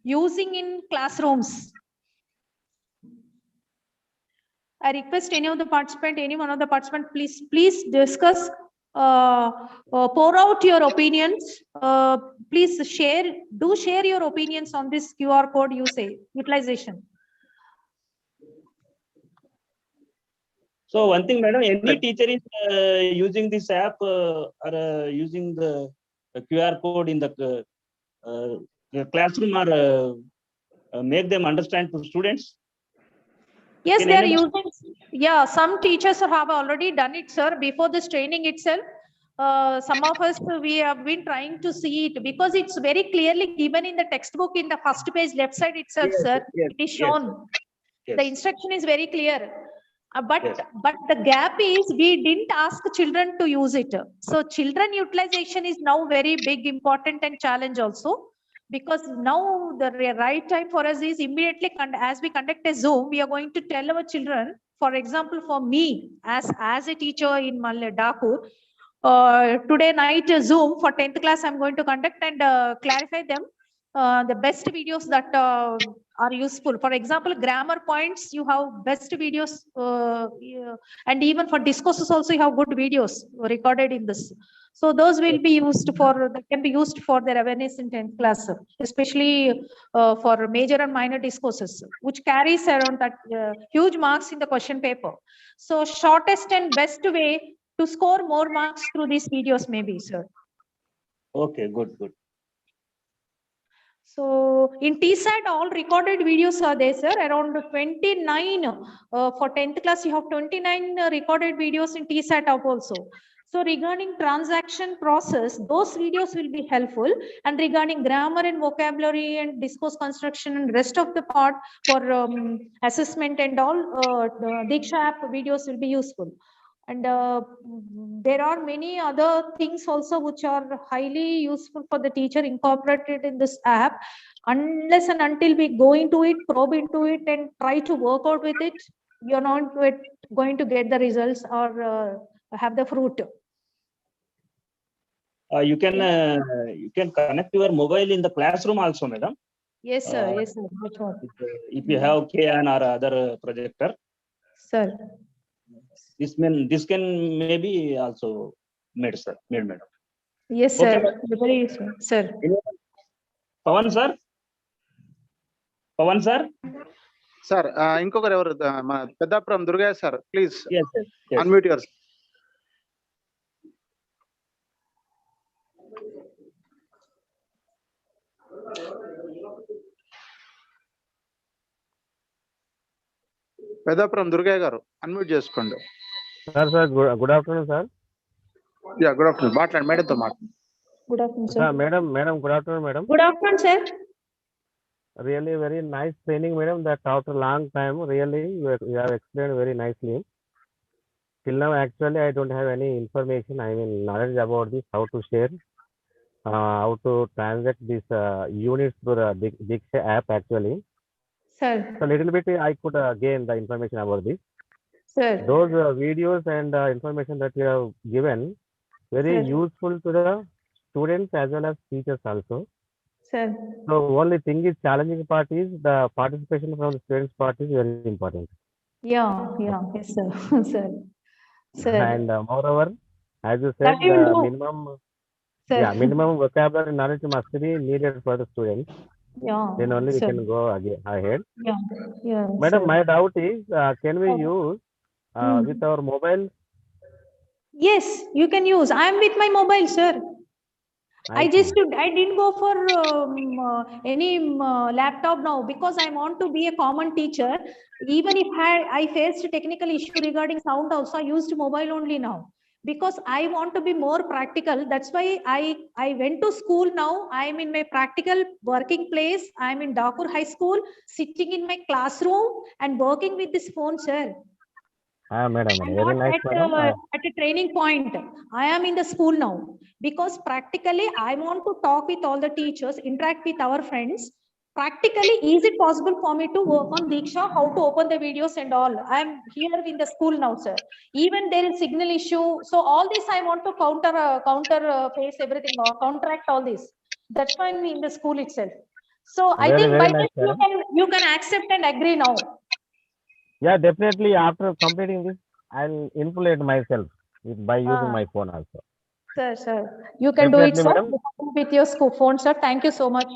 using in classrooms? I request any of the participant, any one of the participant, please discuss, pour out your opinions. Please share your opinions on this QR code utilization. So one thing, madam, any teacher is using this app or using the QR code in the classroom or make them understand to students? Yes, Can they are anybody- using. Yeah, some teachers have already done it, sir, before this training itself. Some of us, we have been trying to see it because it's very clearly given in the textbook in the first page left side itself, Yes, sir. yes, It is yes. shown. Yes. The instruction is very clear. But Yes. the gap is we didn't ask children to use it. So children utilization is now very big, important and challenge also. Because now the right time for us is immediately as we conduct a Zoom, we are going to tell our children, for example, for me as a teacher in Dakur, today night Zoom for 10th class, I'm going to conduct and clarify them the best videos that are useful. For example, grammar points, you have best videos, and even for discourses also you have good videos recorded in this. So those will be used that can be used for their awareness in 10th class, especially for major and minor discourses, which carries around that huge marks in the question paper. So shortest and best way to score more marks through these videos maybe, sir. Okay, good. So in TSAT, all recorded videos are there, sir. Around 29 for 10th class, you have 29 recorded videos in TSAT app also. So regarding transaction process, those videos will be helpful. And regarding grammar and vocabulary and discourse construction and rest of the part for assessment and all, the DIKSHA app videos will be useful. And there are many other things also which are highly useful for the teacher incorporated in this app. Unless and until we go into it, probe into it and try to work out with it, you're not going to get the results or have the fruit. You can connect your mobile in the classroom also, madam. Yes, sir. Yes, sir. Which one? If you have KN or other projector. Sir. This can maybe also made, madam. Yes, Okay, sir. Very useful, sir. Pawan sir. Sir, ఇంకొకరు ఎవరు మన Peddapuram Durgaiah sir, please unmute your. Peddapuram Durgaiah గారు unmute చేసుకోండి. Sir good afternoon sir. Yeah, good afternoon. మాట్లాడండి, మేడంతో మాట్లాడండి. Good afternoon, sir. Madam, good afternoon, madam. Good afternoon, sir. Really very nice training, madam. That after a long time, really you have explained very nicely. Till now, actually, I don't have any information. I mean, knowledge about this, how to share, how to transact these units through the DIKSHA app, actually. Sir. So, little bit I could gain the information about this. Sir. Those videos and information that you have given, very useful to the students as well as teachers also. Sir. So only thing is challenging part is the participation from the students part is very important. Yeah, yes, sir. Sir. And moreover, as you said, the minimum vocabulary knowledge must be needed for the students. Yeah. Then only we can go ahead. Yeah. Madam, sir. my doubt is, can we use with our mobile? Yes, you can use. I am with my mobile, sir. I didn't go for any laptop now because I want to be a common teacher. Even if I faced a technical issue regarding sound also, I used mobile only now because I want to be more practical. That's why I went to school now. I am in my practical working place. I am in Dakur High School, sitting in my classroom and working with this phone, sir. Madam, I'm very not nice, madam. at a training point. I am in the school now because practically I want to talk with all the teachers, interact with our friends. Practically, is it possible for me to work on DIKSHA, how to open the videos and all? I'm here in the school now, sir. Even there is signal issue. So all this I want to counter face everything or counteract all this. That's fine in the school itself. So I Very, think very by nice, this madam. you can accept and agree now. Yeah, definitely. After completing this, I'll influence myself by using my phone also. Sir, you can do it, Definitely, sir, madam. with your school phone, sir. Thank you so much.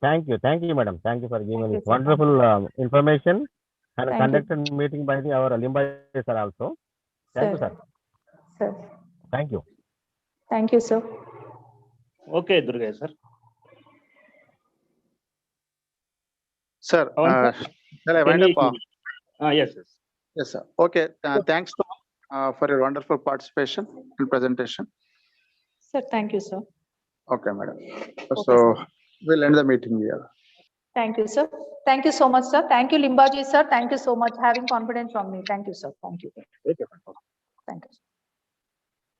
Thank you, madam. Thank you for giving Thank me you, this sir. wonderful information and Thank you. conducted meeting by our Limbaji sir also. Thank you, sir. Sir. Thank you. Thank you, sir. Okay, Durga sir. Sir, Pawan, shall I wind up? Yes. Yes, sir. Okay. Thanks for your wonderful participation and presentation. Sir, thank you, sir. Okay, madam. Okay, So sir. we'll end the meeting here. Thank you, sir. Thank you so much, sir. Thank you, Limbaji, sir. Thank you so much having confidence on me. Thank you, sir. Thank you. Okay. Thank you.